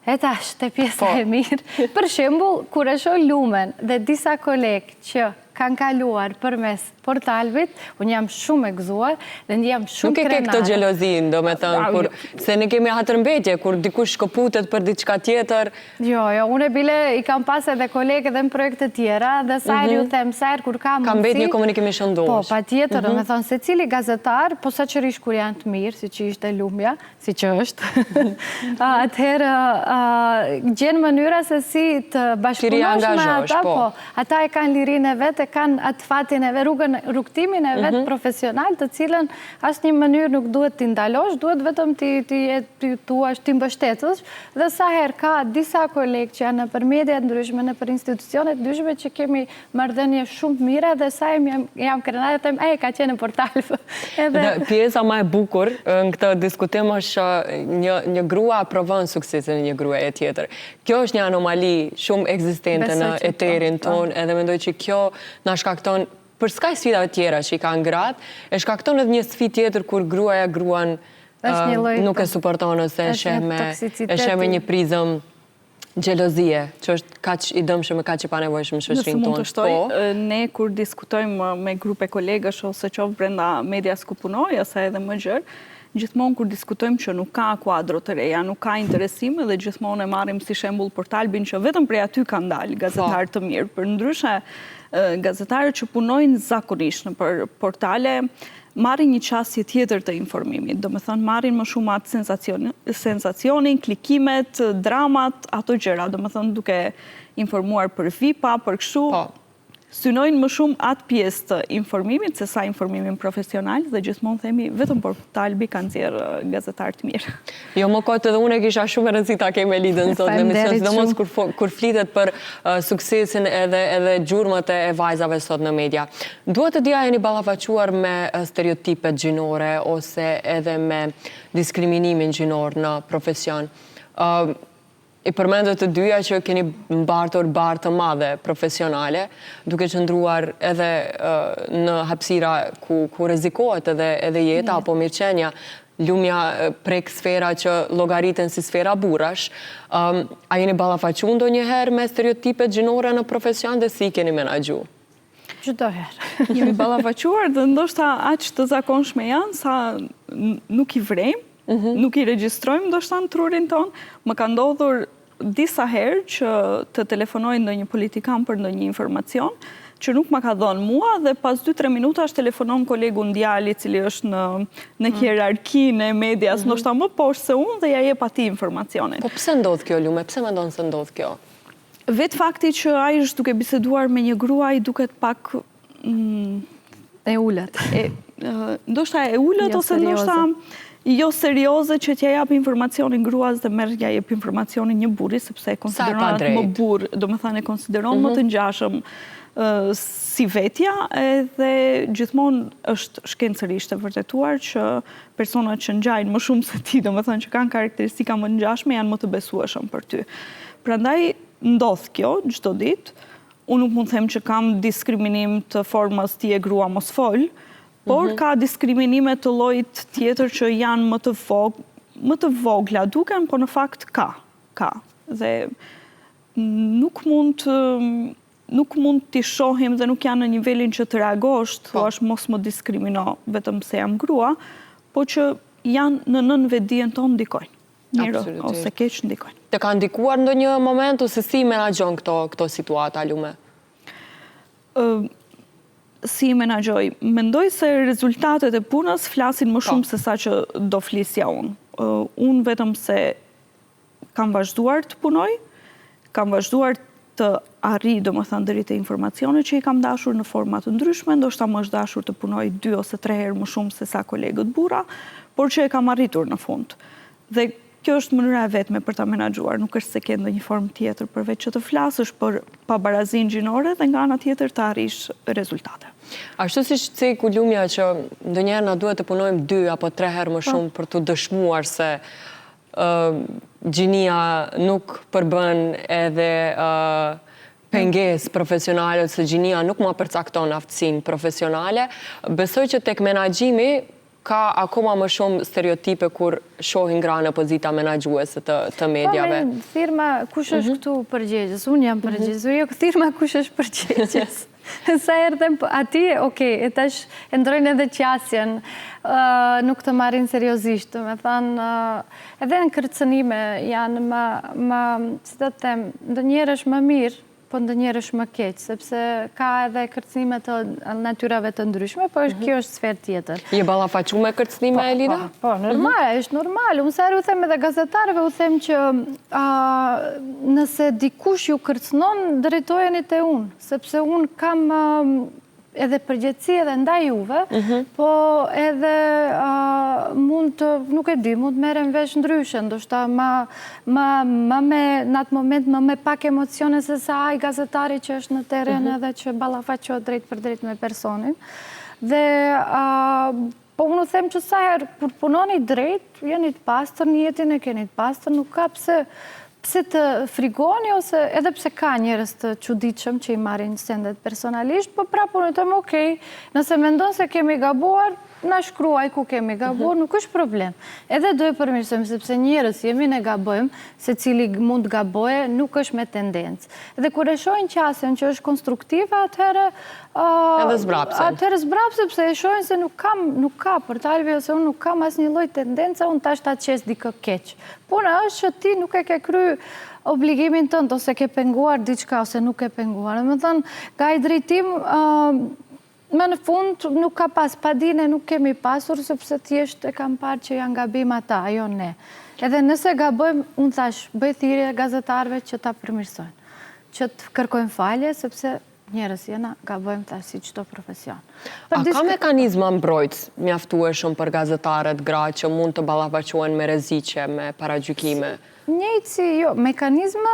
E tash, te pjesa e mirë. Për shembull, kur e shoh Lumen dhe disa kolegë që kanë kaluar përmes portalëve, unë jam shumë e gëzuar dhe jam shumë Nuk e ke krenare. këtë xhelozin, do me thënë, se ne kemi hatërmbetje, kur dikush shkëputet për diçka tjetër. Jo, unë e bile i kam pas edhe kolege dhe në projekte tjera, dhe sajrë ju them, sajrë kur ka mundësi... Kam bet një komunikim i shëndosh. Po, pa tjetër, do me thonë, se cili gazetar, po sa qërish kur janë të mirë, si që ishte Lumja, si që është, atëherë gjenë mënyra se si të bashkëpunosh me ata, po, ata e kanë lirinë e vetë, e kanë atë fatin e vetë, rrugtimin e vetë profesional, të cilën asë një mënyrë nuk duhet t'i ndalosh, duhet vetëm t'i mbështetësh, dhe sa herë ka disa kolegë që janë në për mediat ndryshme, në për institucionet ndryshme që kemi marrëdhënie shumë mira dhe sa jam krenare të them, ka qenë në portal. Pjesa ma e bukur në këtë diskutim është një grua provon suksesin një grua e tjetër. Kjo është një anomali shumë eksistente në eterin ton, edhe mendoj që kjo na shkakton për skaj sfidave tjera që i kanë gratë, e shkakton edhe një sfidë tjetër kur gruaja gruan nuk e suporton ose e sheh me një prizëm xhelozie, që është kaq i dëmshëm e kaq i panevojshëm në shoqërinë tonë. Nëse mund të shtoj, ne kur diskutojmë me grupe kolegësh ose qoftë brenda medias ku punoj, ose edhe më gjërë, gjithmonë kur diskutojmë që nuk ka kuadro të reja, nuk ka interesim, dhe gjithmonë e marrim si shembull Portalbin që vetëm prej aty kanë dalë gazetarë të mirë. Për ndryshe, gazetarët që punojnë zakonisht në për portale marrin një qasje tjetër të informimit. Do me thënë, marrin më shumë atë sensacionin, klikimet, dramat, ato gjëra. Do me thënë, duke informuar për VIP-a, për kështu, synojnë më shumë atë pjesë të informimit, se sa informimin profesional, dhe gjithmonë themi, vetëm Portalbi kanë nxjerrë gazetarë të mirë. Jo, më kotë edhe unë e kisha shumë e rëndësi ta kemi lidën sot në emision, sidomos kur flitet për suksesin edhe gjurmët e vajzave sot në media. Duhet të dija jeni ballafaquar me stereotipet gjinore ose edhe me diskriminimin gjinor në profesion. I përmendët të dyja që keni mbartur barë të madhe profesionale, duke qëndruar edhe në hapësira ku rrezikohet edhe jeta apo mirëqenia. Lumja prek sfera që llogariten si sfera burrash. A jeni ballafaquar ndonjëherë me stereotipet gjinore në profesion dhe si keni menaxhu? Çdo herë. Jemi ballafaquar dhe ndoshta aq të zakonshme janë sa nuk i vrejmë, nuk i regjistrojmë ndoshta në trurin ton. Më ka ndodhur disa herë që të telefonoj ndonjë politikan për ndonjë informacion, që nuk ma ka dhënë mua, dhe pas 2-3 minuta është telefonon kolegu ndjali, cili është në hierarkinë e medias, ndoshta më poshtë se unë, dhe ja jep atij informacionin. Po pse ndodh kjo, Lume? Pse mendon se ndodh kjo? Vetë fakti që ai është duke biseduar me një grua, i duket pak e ulët. Ndoshta e ulët, ose ndoshta jo serioze që t'ja jap informacionin gruas dhe merr ja jep informacionin një burri, sepse e konsideron atë më burr, do me thënë e konsideron më të ngjashëm si vetja, edhe gjithmonë është shkencërisht e vërtetuar që personat që ngjajnë më shumë se ti, do me thënë që kanë karakteristika më ngjashme, janë më të besueshëm për ty. Prandaj ndodh kjo çdo ditë. Unë nuk mund të them që kam diskriminim të formës ti e grua mos fol, por ka diskriminime të llojit tjetër që janë më të vogla duken, po në fakt ka. Dhe nuk mund t'i shohim dhe nuk janë në nivelin që të reagosh, thuash mos më diskrimino vetëm se jam grua, po që janë në nënvetdijen tonë ndikojnë. Mirë ose keq ndikojnë. Të ka ndikuar ndonjë moment ose si menaxhon këto situata, Lume? Si menaxhoj? Mendoj se rezultatet e punës flasin më shumë se sa që do flisja unë. Unë vetëm se kam vazhduar të punoj, kam vazhduar të arri, do më thënë, deri te informacionet që i kam dashur në format të ndryshme, ndoshta më është dashur të punoj 2 ose 3 herë më shumë se sa kolegët burra, por që e kam arritur në fund. Dhe kjo është mënyra e vetme për ta menaxhuar, nuk është se ke ndonjë formë tjetër përveç që të flasësh për pabarazinë gjinore dhe nga ana tjetër të arrish rezultate. Ashtu siç ceku Lumja që ndonjëherë na duhet të punojmë 2 apo 3 herë më shumë për të dëshmuar se gjinia nuk përbën edhe pengesë profesionale, se gjinia nuk ma përcakton aftësinë profesionale, besoj që tek menaxhimi ka akoma më shumë stereotipe kur shohin gra në pozita menaxhuese të mediave. Po, thirrma kush është këtu përgjegjës? Unë jam përgjegjës, jo thirrma kush është përgjegjës. Sa erdhem atje, e tash e ndrojnë edhe qasjen, nuk të marrin seriozisht, me thënë, edhe në kërcënime janë si të them, ndonjëherë është më mirë, po ndonjëherë është më keq, sepse ka edhe kërcënime të natyrave të ndryshme, po kjo është sferë tjetër. Je ballafaqur me kërcënime, Elida? Po, normal, është normal. Unë sa herë u them edhe gazetarëve, u them që nëse dikush ju kërcënon, drejtojeni te unë, sepse unë kam edhe përgjegjësi edhe ndaj juve, po edhe mund të, nuk e di, mund të merrem vesh ndryshe, ndoshta në atë moment më me pak emocione se sa ai gazetari që është në terren edhe që ballafaqohet drejt për drejt me personin. Dhe po unë u them që sa herë kur punoni drejt, jeni të pastër, në jetën e keni të pastër, nuk ka pse të frigoni, ose edhe pse ka njerëz të çuditshëm që i marrin sendet personalisht, po prapë unë them nëse mendon se kemi gabuar, na shkruaj ku kemi gabuar, nuk është problem. Edhe do e përmirësojmë, sepse njerëz jemi ne gabojmë, secili mund gaboje, nuk është me tendencë. Dhe kur e shohin qasjen që është konstruktive, atëherë edhe zbrapsen. Atëherë zbrapsen, sepse e shohin se nuk ka për të ardhur, ose unë nuk kam asnjë lloj tendence, unë tash ta qes dikë keq. Puna është që ti nuk e ke kryer obligimin tënd, ose ke penguar diçka, ose nuk e penguar. Domethënë, ka i drejtim, me në fund nuk ka pas padine, nuk kemi pasur, sepse thjesht e kam parë që janë gabim ata, ajo ne. Edhe nëse gabojmë, unë thash, bëj thirrje gazetarëve që ta përmirësojnë, që të kërkojnë falje, sepse njerëz jena, gabojmë tash si çdo profesion. A ka mekanizma mbrojtës mjaftueshëm për gazetarët gra që mund të ballafaqohen me rreziqe, me paragjykime? Njëjtë si, mekanizma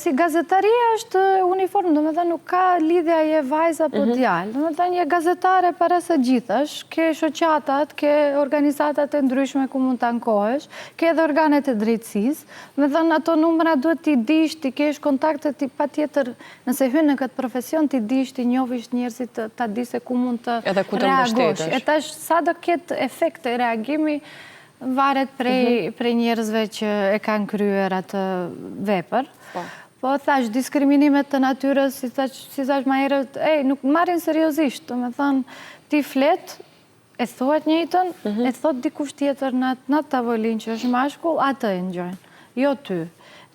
si gazetaria është uniform, do me thënë nuk ka lidhja je vajza po djalë, do me thënë je gazetare para së gjithësh, ke shoqatat, ke organizatat e ndryshme ku mund të ankohesh, ke edhe organet e drejtësisë, do me thënë ato numra duhet t'i dish, t'i kesh kontakte, t'i patjetër, nëse hyn në këtë profesion, t'i dish, t'i njohësh njerëzit, ta di se ku mund të reagosh. E tash sa do ketë efekte reagimi, varet prej njerëzve që e kanë kryer atë vepër. Po thash, diskriminimet të natyrës, si thash ma herët, nuk marrin seriozisht, do me thënë, ti flet, e thuat njëjtën, e thot dikush tjetër në tavolin që është mashkull, atë e ngjojnë, jo ty.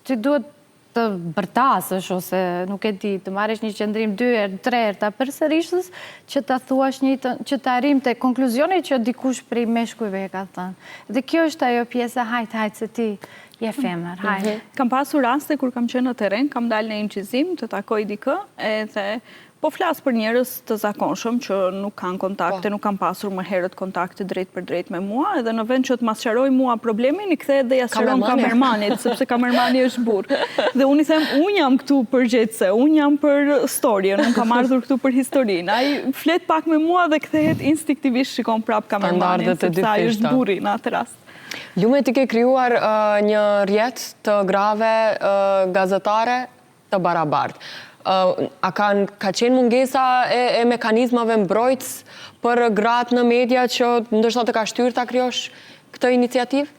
Ti duhet të bërtasësh, ose nuk e di, të marrësh një qëndrim 2 herë, 3 herë, ta përsërishës, që ta thuash njëjtën, që ta arrim te konkluzioni që dikush prej meshkujve e ka thënë. Dhe kjo është ajo pjesa, hajt se ti je femër, hajt. Kam pasur raste kur kam qenë në terren, kam dalë në incizim të takoj dikë, edhe po flas për njerëz të zakonshëm që nuk kanë kontakte, nuk kanë pasur më herët kontakte drejt për drejt me mua, edhe në vend që të ma sqaroj mua problemin, i kthehet dhe ja sqaron kamermanit, sepse kamermani është burr. Dhe unë i them, unë jam këtu për gjetse, unë jam për storien, unë kam ardhur këtu për historinë. Ai flet pak me mua dhe kthehet instinktivisht shikon prap kamermanin, sepse ai është burri në atë rast. Lume, ti ke krijuar një rrjet të grave gazetare të barabartë. A ka qenë mungesa e mekanizmave mbrojtës për gratë në media që ndoshta të ka shtyrë ta krijosh këtë iniciativë?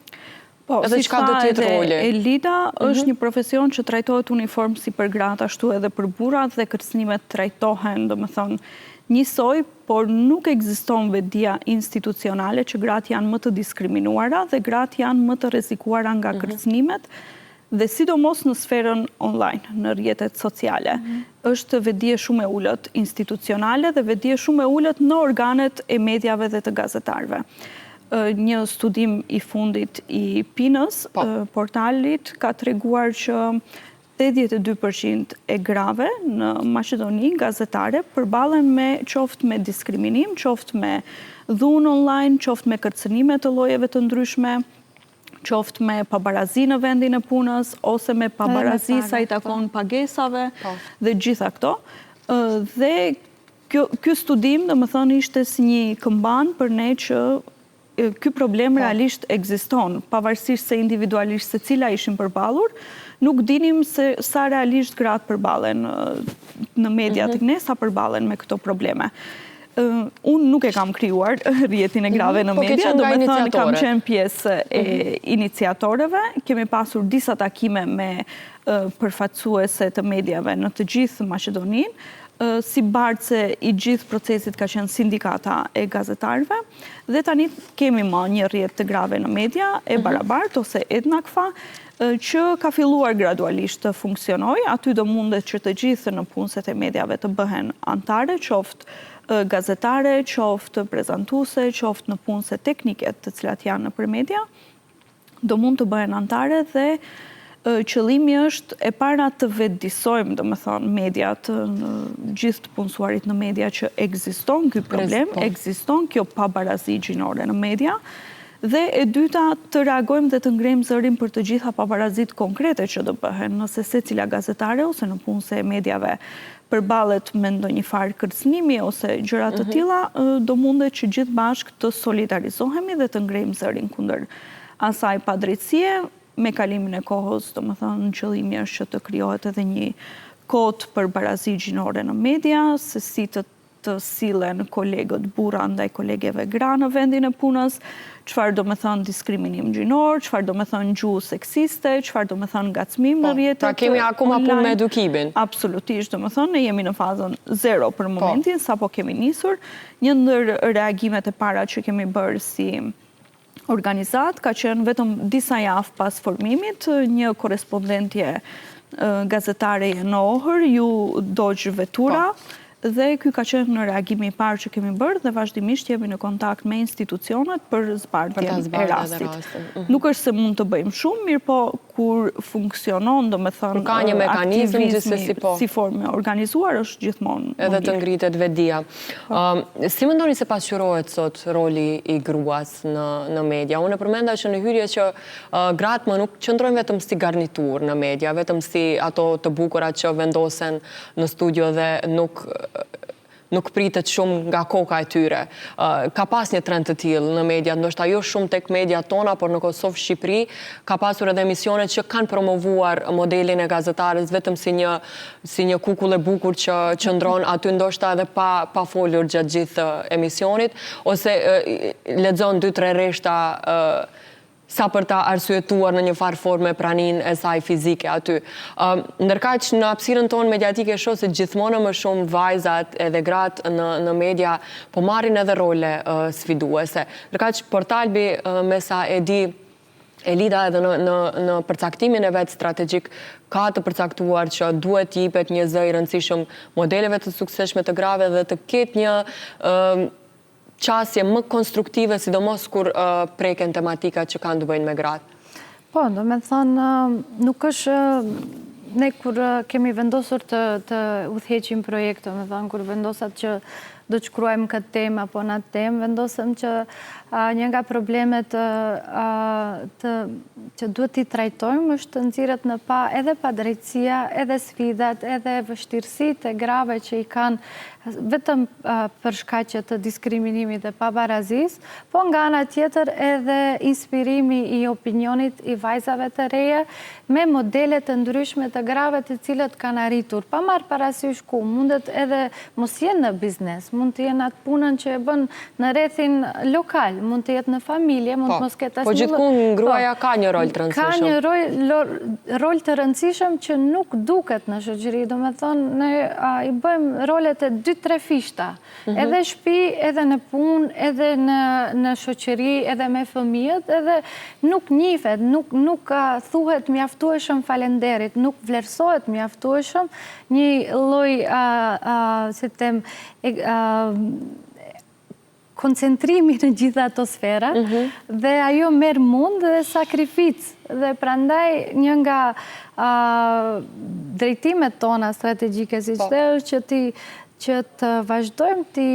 Po, si shka dhe Elida, është një profesion që trajtohet uniform si për gratë, ashtu edhe për burrat, dhe kërcënimet trajtohen, do me thonë, njësoj, por nuk ekziston vetdia institucionale që gratë janë më të diskriminuara dhe gratë janë më të rrezikuara nga kërcënimet, dhe sidomos në sferën online, në rrjetet sociale. Është vetdije shumë e ulët institucionale dhe vetdije shumë e ulët në organet e mediave dhe të gazetarëve. Një studim i fundit i PINës, portalit, ka treguar që 82% e grave në Maqedoni, gazetare, përballen me qoftë me diskriminim, qoftë me dhunë online, qoftë me kërcënime të llojeve të ndryshme, qoftë me pabarazi në vendin e punës, ose me pabarazi sa i takon pagesave, dhe gjitha këto. Dhe ky studim, do më thonë, ishte si një këmban për ne që ky problem realisht ekziston, pavarësisht se individualisht se cila ishim përballur, nuk dinim se sa realisht gratë përballen në media të ne, sa përballen me këto probleme. Unë nuk e kam krijuar rrjetin e grave në media, do me thënë kam qenë pjesë e iniciatorëve, kemi pasur disa takime me përfaqësuese të mediave në të gjithë Maqedoninë, si bartse i gjithë procesit ka qenë sindikata e gazetarëve dhe tani kemi më një rrjet të grave në media e barabart ose Ednakfa që ka filluar gradualisht të funksionoj. Aty do mundet që të gjithë në punëset e mediave të bëhen antare, qoftë gazetare, qoftë prezantuese, qoftë në punëse teknike të cilat janë nëpër media, do mund të bëhen antare dhe qëllimi është e para të vetëdijsojmë, domethënë mediat, gjithë të punësuarit në media që ekziston ky problem, ekziston kjo pabarazi gjinore në media, dhe e dyta të reagojmë dhe të ngrejmë zërin për të gjitha pabarazit konkrete që do bëhen, nëse secila gazetare ose në punëse e mediave përballet me ndonjë farë kërcënimi ose gjëra të tilla, do mundet që gjithë bashkë të solidarizohemi dhe të ngrejmë zërin kundër asaj padrejtësie. Me kalimin e kohës, domethënë qëllimi është që të krijohet edhe një kod për barazi gjinore në media, se si të sillen kolegët burra ndaj kolegeve gra në vendin e punës, çfarë do të thënë diskriminim gjinor, çfarë do të thënë gjuhë seksiste, çfarë do të thënë ngacmim në rrjetet. Pra kemi akoma punë me edukimin. Absolutisht, do të thënë ne jemi në fazën 0 për momentin, sapo kemi nisur. Një ndër reagimet e para që kemi bërë si organizat ka qenë vetëm disa javë pas formimit, një korespondentje gazetare e njohur, ju Dogj Vetura, dhe ky ka qenë në reagimi i parë që kemi bërë dhe vazhdimisht jemi në kontakt me institucionet për zbardhjen e rastit. Nuk është se mund të bëjmë shumë, mirë po kur funksionon, do me thënë, ka një mekanizëm gjithsesi po. Si formë organizuar është gjithmonë edhe të ngritet vetdia. Si mendoni se pasqyrohet sot roli i gruas në media? Unë përmenda që në hyrje që gratë më nuk qëndrojnë vetëm si garnitur në media, vetëm si ato të bukura që vendosen në studio dhe nuk pritet shumë nga koka e tyre. Ka pas një trend të tillë në media, ndoshta jo shumë tek media tona, por në Kosovë, Shqipëri, ka pasur edhe emisione që kanë promovuar modelin e gazetarës vetëm si një kukull e bukur që qëndron aty ndoshta edhe pa folur gjatë gjithë emisionit, ose lexon 2-3 rreshta sa për ta arsyetuar në një farë forme pranin e saj fizike aty. Ndërkaq në hapësirën tonë mediatike shoh se gjithmonë më shumë vajzat edhe gratë në media po marrin edhe role sfiduese. Ndërkaq Portalbi me sa e di Elida edhe në përcaktimin e vetë strategjik ka të përcaktuar që duhet t'i jepet një zë i rëndësishëm modeleve të suksesshme të grave dhe të ketë një qasje më konstruktive, sidomos kur preken tematika që kanë të bëjnë me gratë. Po, do me thonë, nuk është ne kur kemi vendosur të udhëheqim projekte, me thonë, kur vendosat që do të shkruajmë këtë temë apo në atë temë, vendosëm që një nga problemet që duhet t'i trajtojmë është të nxirret në pa edhe padrejtësia, edhe sfidat, edhe vështirësitë e grave që i kanë vetëm për shkaqe të diskriminimit dhe pabarazisë, po nga ana tjetër edhe inspirimi i opinionit i vajzave të reja me modele të ndryshme të grave të cilët kanë arritur. Pa marrë parasysh ku mundet edhe mos jenë në biznes, mund të jenë atë punën që e bën në rrethin lokal, mund të jetë në familje, mund të mos ketë asnjë. Po gjithmonë gruaja ka një rol të rëndësishëm. Ka një rol të rëndësishëm që nuk duket në shoqëri, domethënë ne i bëjmë rolet e 2-3 fishta, edhe shtëpi, edhe në punë, edhe në shoqëri, edhe me fëmijët, edhe nuk njihet, nuk thuhet mjaftueshëm falenderit, nuk vlerësohet mjaftueshëm një lloj si them koncentrimi në gjitha ato sfera dhe ajo merr mund dhe sakrificë dhe prandaj një nga drejtimet tona strategjike si çdo është që të vazhdojmë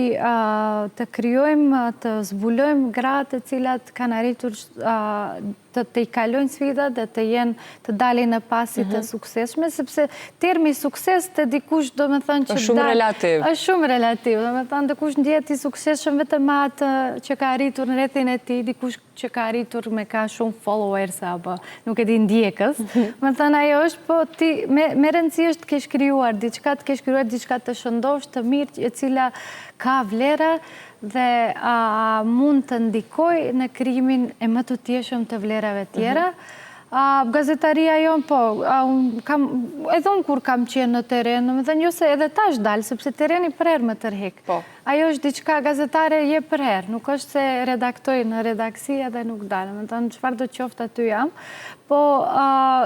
të krijojmë, të zbulojmë gratë të cilat kanë arritur të i kalojnë sfidat dhe të dalin në pasi të suksesshme, sepse termi sukses të dikush do me thënë që shumë relativ. është shumë relativ. Do me thënë dikush ndjehet i suksesshëm vetëm atë që ka arritur në rrethin e tij, dikush që ka arritur me ka shumë followers apo nuk e di ndjekës. Me thënë ajo është, po ti me rëndësi është të kesh krijuar diçka, të kesh krijuar diçka të shëndosh, të mirë, e cila ka vlera dhe mund të ndikoj në krijimin e më të tjeshëm të vlerave tjera. Gazetaria jonë, po, edhe unë kur kam qenë në teren, më dhe njëse edhe ta është dalë, sepse tereni prerë më tërhek. Ajo është diçka gazetare je prerë, nuk është se redaktoj në redaksi edhe nuk dalë. Më të në qëfar do qoftë aty jam, po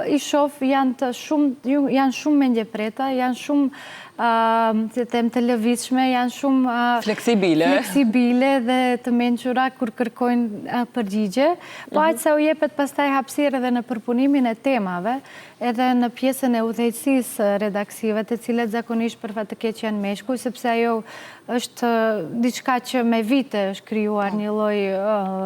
i shof janë shumë mendjepreta, janë shumë të lëvizshme, janë shumë fleksibile dhe të menqura kur kërkojnë përgjigje, po aqë se u jepet pastaj hapësirë edhe në përpunimin e temave, edhe në pjesën e udhëheqësisë redaksive, të cilet zakonisht për fat të keq janë meshkuj, sepse ajo është diçka që me vite është krijuar një lloj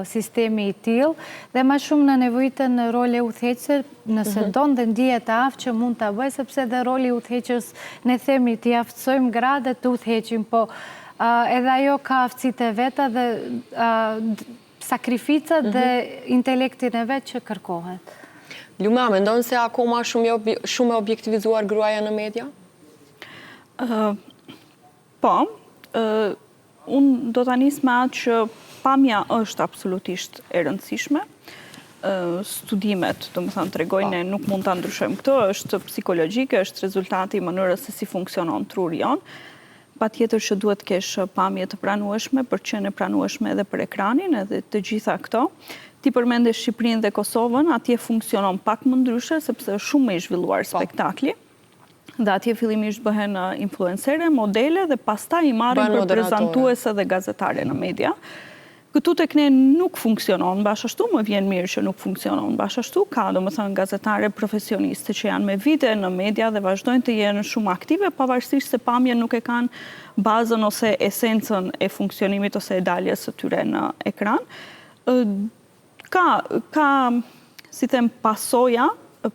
sistemi i tillë, dhe më shumë në nevojitën në rol e udhëheqëse, nëse don dhe ndihet të aftë që mund ta bëj, sepse dhe roli i udhëheqës ne themi t'i aftësojmë gradet të udhëheqim, po edhe ajo ka aftësitë e veta dhe sakrificat dhe intelektin e vet që kërkohet. Luma, mendon se akoma shumë e objektivizuar gruaja në media? Po, unë do të nis me atë që pamja është absolutisht e rëndësishme. Studimet, do më thënë, tregojnë, nuk mund të ndryshojmë këto, është psikologjike, është rezultati i mënyrës se si funksionon truri jonë. Patjetër që duhet kesh pamje të pranueshme, për qenë e pranueshme edhe për ekranin, edhe të gjitha këto. Ti përmende Shqipërinë dhe Kosovën, atje funksionon pak më ndryshe, sepse është shumë i zhvilluar spektakli. Dhe atje fillimisht bëhen influencere, modele, dhe pastaj i marrin për prezantuese dhe gazetare në media. Këtu tek ne nuk funksionon bashkështu, më vjen mirë që nuk funksionon bashkështu. Ka, domethënë, gazetare profesioniste që janë me vite në media dhe vazhdojnë të jenë shumë aktive, pavarësisht se pamjen nuk e kanë bazën ose esencën e funksionimit ose e daljes së tyre në ekran. Ka, si them, pasoja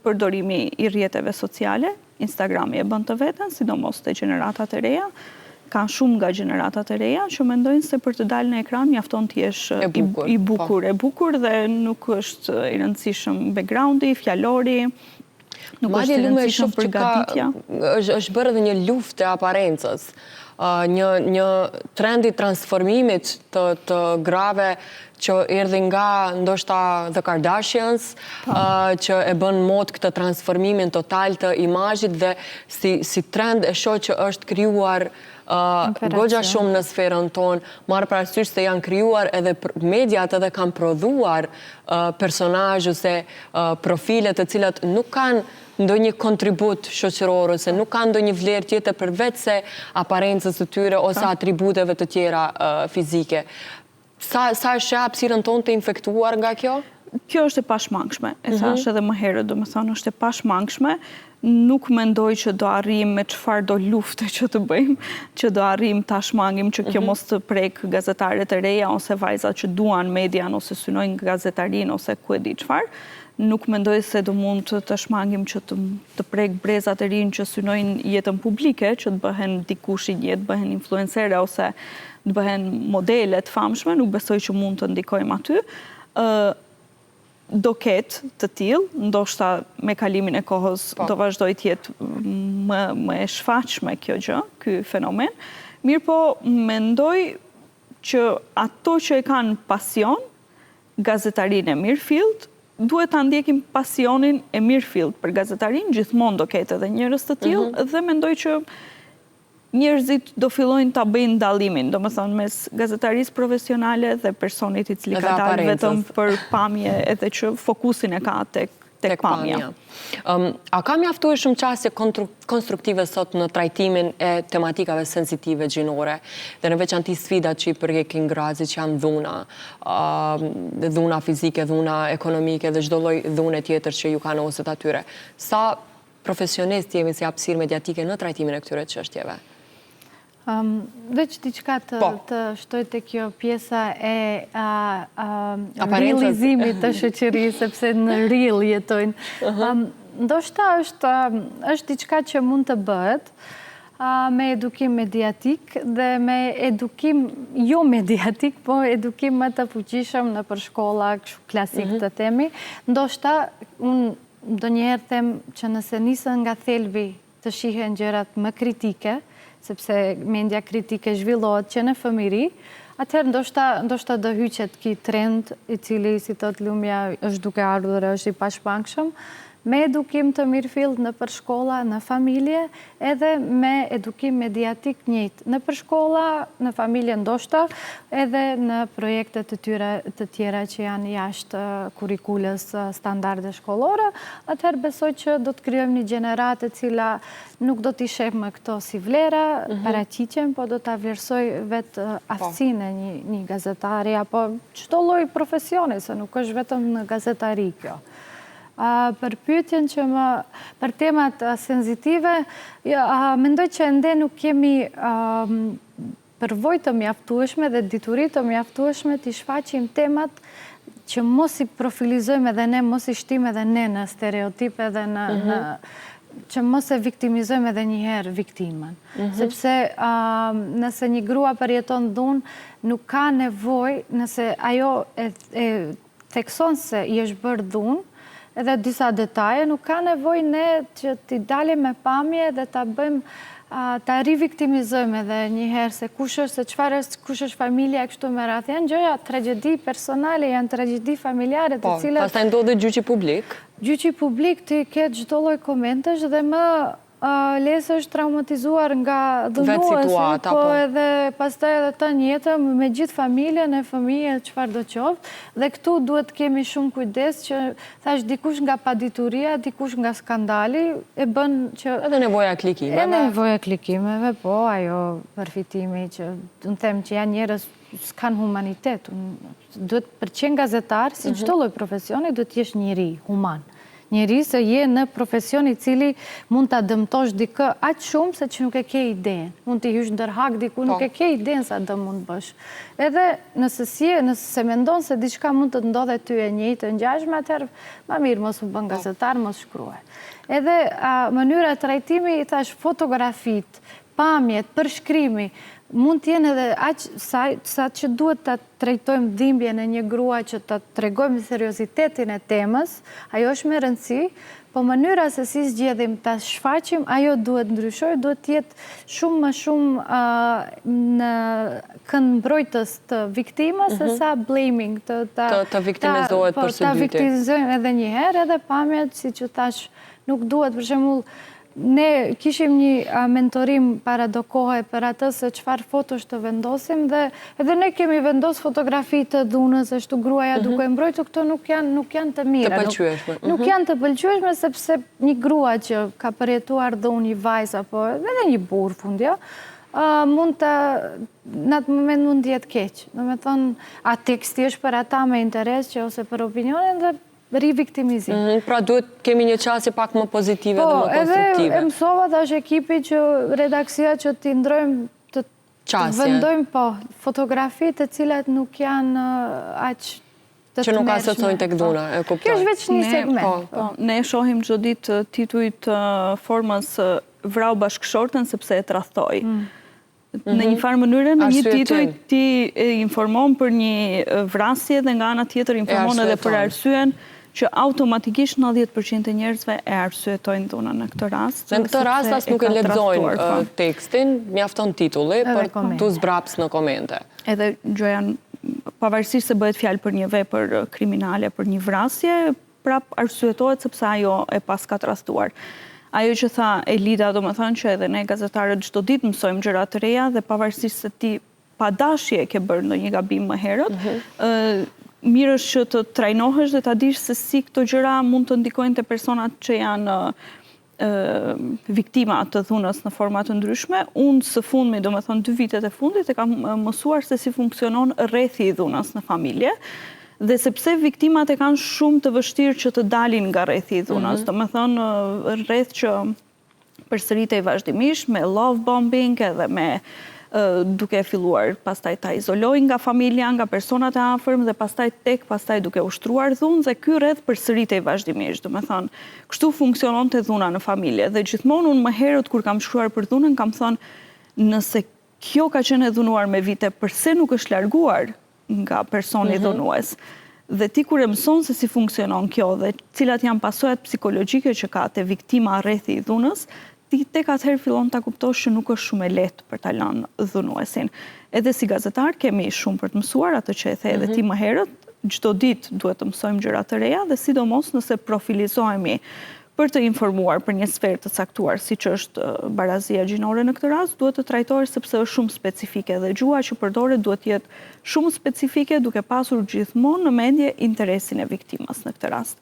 përdorimi i rrjeteve sociale. Instagrami e bën të veten, sidomos te gjeneratat e reja. Ka shumë nga gjeneratat e reja që mendojnë se për të dalë në ekran mjafton të jesh i bukur dhe nuk është i rëndësishëm backgroundi, fjalori, nuk është i rëndësishëm përgatitja. Është bërë edhe një luftë e aparencës, një trend i transformimit të grave që erdhi nga ndoshta The Kardashians, që e bën mod këtë transformimin total të imazhit dhe si trend e shoh që është krijuar goxha shumë në sferën tonë, marrë parasysh se janë krijuar edhe mediat edhe kanë prodhuar personazhe ose profile të cilat nuk kanë ndonjë kontribut shoqëror ose nuk kanë ndonjë vlerë tjetër përveç se aparencës së tyre ose atributeve të tjera fizike. Sa është hapësirën tonë të infektuar nga kjo? Kjo është e pashmangshme, e thash edhe më herët, domethënë është e pashmangshme. Nuk mendoj që do arrim me çfarë do lufte që të bëjmë, që do arrim ta shmangim që kjo mos të prek gazetaret e reja ose vajzat që duan median ose synojnë gazetarin ose ku e di çfarë. Nuk mendoj se do mund të shmangim që të prek brezat e rinj që synojnë jetën publike, që të bëhen dikush i jetë, bëhen influencere ose të bëhen modele të famshme, nuk besoj që mund të ndikojmë aty. Do ketë të tillë, ndoshta me kalimin e kohës do vazhdoj të jetë më e shfaqshme kjo gjë, ky fenomen. Mirë po, mendoj që ato që e kanë pasion, gazetarinë e mirëfillt, duhet ta ndjekim pasionin e mirëfillt për gazetarin, gjithmonë do ketë edhe njerëz të tillë dhe mendoj që njerëzit do fillojnë ta bëjnë dallimin, domethënë mes gazetarisë profesionale dhe personit i cili ka dalë vetëm për pamje edhe që fokusin e ka tek pamja. A ka mjaftueshëm çësje konstruktive sot në trajtimin e tematikave sensitive gjinore, dhe në veçanti sfidat që i përkekin grazi që janë dhuna fizike, dhuna ekonomike dhe çdo lloj dhune tjetër që ju kanoset atyre. Sa profesionist jemi si hapësirë mediatike në trajtimin e këtyre çështjeve? Veç diçka të shtoj të kjo pjesa e realizimit të shoqërisë, sepse në real jetojnë. Ndoshta është diçka që mund të bëhet me edukim mediatik dhe me edukim jo mediatik, po edukim më të fuqishëm në për shkolla klasik të themi. Ndoshta unë ndonjëherë them që nëse nisën nga thelbi të shihen gjërat më kritike, sepse mendja kritike zhvillohet që në fëmijëri, atëherë ndoshta do hyqet ki trend i cili, si thot Lumja, është duke ardhur, është i pashpangshëm, me edukim të mirëfillt në për shkolla, në familje, edhe me edukim mediatik njëjtë. Në për shkolla, në familje ndoshta, edhe në projekte të tjera që janë jashtë kurrikulës standarde shkollore, atëherë besoj që do të krijojmë një gjeneratë e cila nuk do t'i sheh më këto si vlera, paraqitjen, po do t'a vlerësoj vetë aftësinë e një gazetari, apo çdo lloj profesioni, se nuk është vetëm në gazetari kjo. Për pyetjen që për temat senzitive, mendoj që ende nuk kemi përvojë të mjaftueshme dhe dituri të mjaftueshme të shfaqim temat që mos i profilizojmë edhe ne, mos i shtim edhe ne në stereotipe dhe që mos e viktimizojmë edhe njëherë viktimën. Sepse nëse një grua përjeton dhunë, nuk ka nevojë, nëse ajo e thekson se i është bërë dhunë, edhe disa detaje, nuk ka nevojë ne që t'i dalim me pamje dhe t'a bëjmë, t'a riviktimizojmë edhe njëherë se kush është familja e kështu me radhë. Janë gjëja tragjedi personale, janë tragjedi familjare të cilat... Po, pastaj ndodhe gjyqi publik? Gjyqi publik t'i ketë çdo lloj komentesh dhe më lesë është traumatizuar nga dhunuesi, po edhe pastaj edhe ta njëtëm me gjithë familjen e fëmijë çfarë do qoftë, dhe këtu duhet kemi shumë kujdes që thash dikush nga padituria, dikush nga skandali e bën që edhe nevoja e klikimeve. Edhe nevoja e klikimeve, po ajo përfitimi që unë them që janë njerëz s'kan humanitet. Duhet për qenë gazetar, si çdo lloj profesioni, duhet të jesh njeri human. Njeri se je në profesion i cili mund të dëmtosh dikë aq shumë se që nuk e ke idenë. Mund t'i hysh ndërhak diku, nuk e ke idenë sa dëm mund bësh. Edhe nëse se mendon se diçka mund të ndodhe ty e njëjtë ngjashme, atëherë më mirë mos u bën gazetar, mos shkruaj. Edhe mënyra e trajtimi, i thash fotografit, pamjet, përshkrimi, mund t'jenë edhe aq sa që duhet të trajtojmë dhimbjen e një grua, që të tregojmë seriozitetin e temës, ajo është me rëndësi, po mënyra se si zgjedhim të shfaqim, ajo duhet ndryshoj, duhet t'jetë shumë më shumë në kënd mbrojtës të viktimës, se sa blaming, të viktimizohet për së dyti. Ta viktimizojmë edhe njëherë, edhe pamjet, si që tash nuk duhet, për shembull, ne kishim një mentorim para do kohë për atë se çfarë fotosh të vendosim, dhe edhe ne kemi vendos fotografi të dhunës, ashtu gruaja duke mbrojtur, këto nuk janë të mira. Të pëlqyeshme. Nuk janë të pëlqyeshme sepse një grua që ka përjetuar dhunë, një vajzë apo edhe një burr fundja, mund të në atë moment mund të jetë keq. Domethënë, a teksti është për ata me interes që ose për opinionin dhe riviktimizim. Pra duhet kemi një qasje pak më pozitive dhe më konstruktive. Po, edhe mësova dhe është ekipi që redaksia që t'i ndrojmë të vendojmë fotografi të cilat nuk janë aq të të që nuk asociojnë tek dhuna, e kuptoj. Kjo është veç një segment. Ne shohim çdo ditë titujt formës vrau bashkëshortën sepse e tradhtoi. Në një farë mënyrë, në një tituj ti informon për një vrasje dhe nga ana tjetër informon edhe për arsyen që automatikisht 90% e njerëzve e arsyetojnë dhunën në këtë rast. Në këtë rast as nuk e lexojnë tekstin, mjafton titulli për tu zbraps në komente. Edhe gjëja, pavarësisht se bëhet fjalë për një vepër kriminale, për një vrasje, prap arsyetohet sepse ajo e paska tradhtuar. Ajo që tha Elida, do më thënë që edhe ne gazetarët çdo ditë mësojmë gjëra të reja dhe pavarësisht se ti pa dashje ke bërë ndonjë gabim më herët, mirë është që të trajnohesh dhe ta dish se si këto gjëra mund të ndikojnë te personat që janë viktima të dhunës në forma të ndryshme. Unë së fundmi, do më thënë 2 vitet e fundit, e kam mësuar se si funksionon rrethi i dhunës në familje. Dhe sepse viktimat e kanë shumë të vështirë që të dalin nga rrethi i dhunës, do më thënë rreth që përsëritej vazhdimisht me love bombing edhe me duke filluar pastaj ta izolojnë nga familja, nga personat e afërm dhe pastaj duke ushtruar dhunë, dhe ky rreth përsëritej vazhdimisht, do më thënë, kështu funksiononte dhuna në familje. Dhe gjithmonë unë më herët kur kam shkruar për dhunën, kam thënë, nëse kjo ka qenë e dhunuar me vite, përse nuk është larguar nga personi dhunues. Dhe ti kur e mëson se si funksionon kjo dhe cilat janë pasojat psikologjike që ka te viktima rrethi i dhunës, ti tek atëherë fillon ta kuptosh që nuk është shumë e lehtë për ta lënë dhunuesin. Edhe si gazetar kemi shumë për të mësuar, atë që e the edhe ti më herët, çdo ditë duhet të mësojmë gjëra të reja dhe sidomos nëse profilizohemi për të informuar për një sferë të caktuar, siç është barazia gjinore në këtë rast, duhet të trajtohet sepse është shumë specifike dhe gjua që përdoret duhet të jetë shumë specifike duke pasur gjithmonë në mendje interesin e viktimës në këtë rast.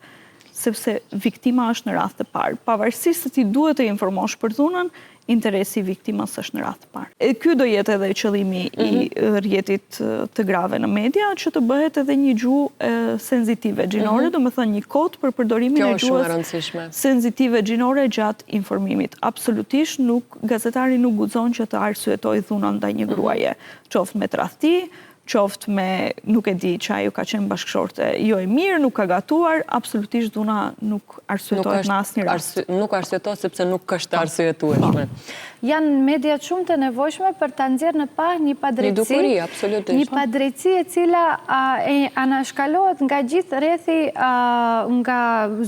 Sepse viktima është në radhë të parë. Pavarësisht se ti duhet të informosh për dhunën, interesi i viktimës është në radhë të parë. Ky do jetë edhe qëllimi i rrjetit të grave në media, që të bëhet edhe një gjuhë senzitive gjinore, domethënë një kod për përdorimin e gjuhës senzitive gjinore gjatë informimit. Absolutisht gazetari nuk guxon që të arsyetoj dhunën ndaj një gruaje, qoftë me tradhti, qoftë me, nuk e di që ajo ka qenë bashkëshorte jo e mirë, nuk ka gatuar, absolutisht dhuna nuk arsyetohet në asnjë rast. Nuk arsyetohet sepse nuk është arsyetueshme. Janë mediat shumë të nevojshme për ta nxjerrë në pah një padrejtësi. Një dukuri, absolutisht. Një padrejtësi e cila anashkalohet nga gjithë rrethi, nga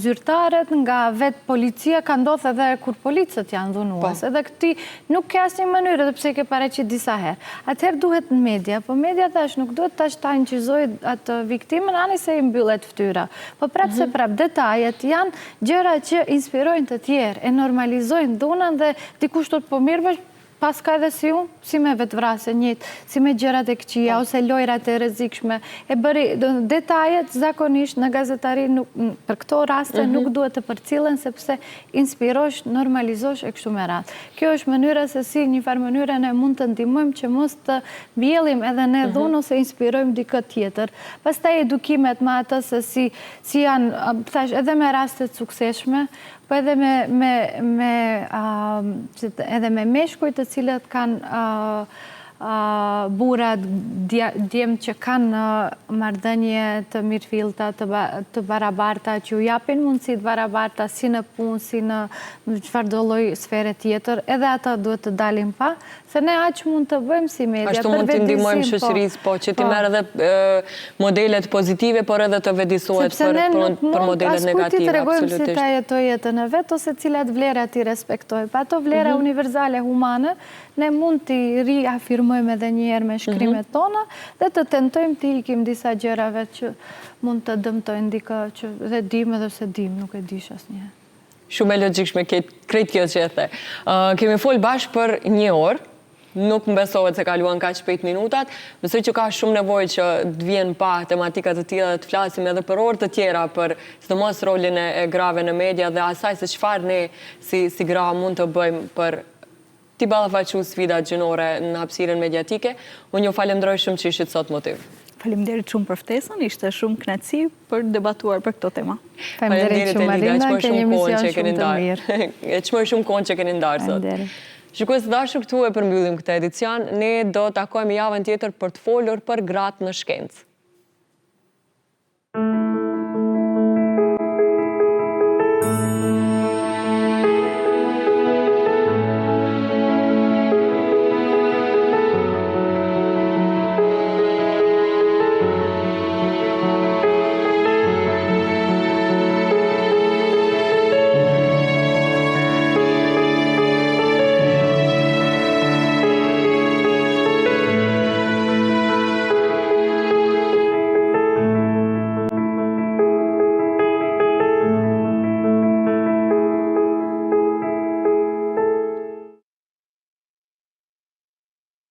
zyrtarët, nga vetë policia, ka ndodhur edhe kur policët janë dhunues. Edhe këti nuk ka asnjë mënyrë, edhe pse ke paraqit disa herë. Atëherë duhet në media, po media nuk duhet tash ta inqizoj atë viktimën, ani se i mbyllet fytyra. Po prapë se prapë detajet janë gjëra që inspirojnë të tjerë, e normalizojnë dhunën dhe dikush thot po mirë, pas ka edhe si unë, si me vetvrasje njëjtë, si me gjërat e këqija, ose lojrat e rrezikshme. E bëri detajet zakonisht në gazetari për këto raste nuk duhet të përcillen sepse inspirosh, normalizosh e kështu me radhë. Kjo është mënyra se si një farë mënyre ne mund të ndihmojmë që mos të mbjellim edhe ne dhunë ose inspirojmë dikë tjetër. Pastaj edukimet me atë se si janë, thash, edhe me raste të suksesshme, po edhe me meshkuj të cilët kanë burat, djemë që kanë marrëdhënie të mirëfillta, të barabarta, që u japin mundësi të barabarta si në punë, si në çfarëdo lloj sfere tjetër, edhe ata duhet të dalin pa, se ne aq mund të bëjmë si media. Ashtu mund të ndihmojmë shoqërisë, po që ti merr edhe modelet pozitive, por edhe të vedisohet për modelet negative. Ti tregojmë si ta jetoj jetën e vet ose cilat vlera ti respektoj. Pa ato vlera universale humane, ne mund t'i riafirmojmë edhe një herë me shkrimet tona dhe të tentojmë t'i ikim disa gjërave që mund të dëmtojnë dikë që dhe dim edhe se dim, nuk e dish asnjëherë. Shumë e logjikshme krejt kjo që e the. Kemi fol bashkë për një orë, nuk më besohet se kaluan kaq shpejt minutat, besoj që ka shumë nevojë që të vjen pa tematikat të tilla dhe të flasim edhe për orë të tjera për sidomos rolin e grave në media dhe asaj se çfarë ne si gra mund të bëjmë për t'i ballafaqu sfidat gjinore në hapësirën mediatike. Unë ju falenderoj shumë që ishit sot Motiv. Faleminderit shumë për ftesën, ishte shumë kënaqësi për debatuar për këto tema. Faleminderit shumë Arinda, ke një mision shumë të mirë. E çmoj shumë kohën që keni ndarë sot. Shikues të dashur, këtu e përmbyllim këtë edicion. Ne do takohemi javën tjetër për të folur për gratë në shkencë.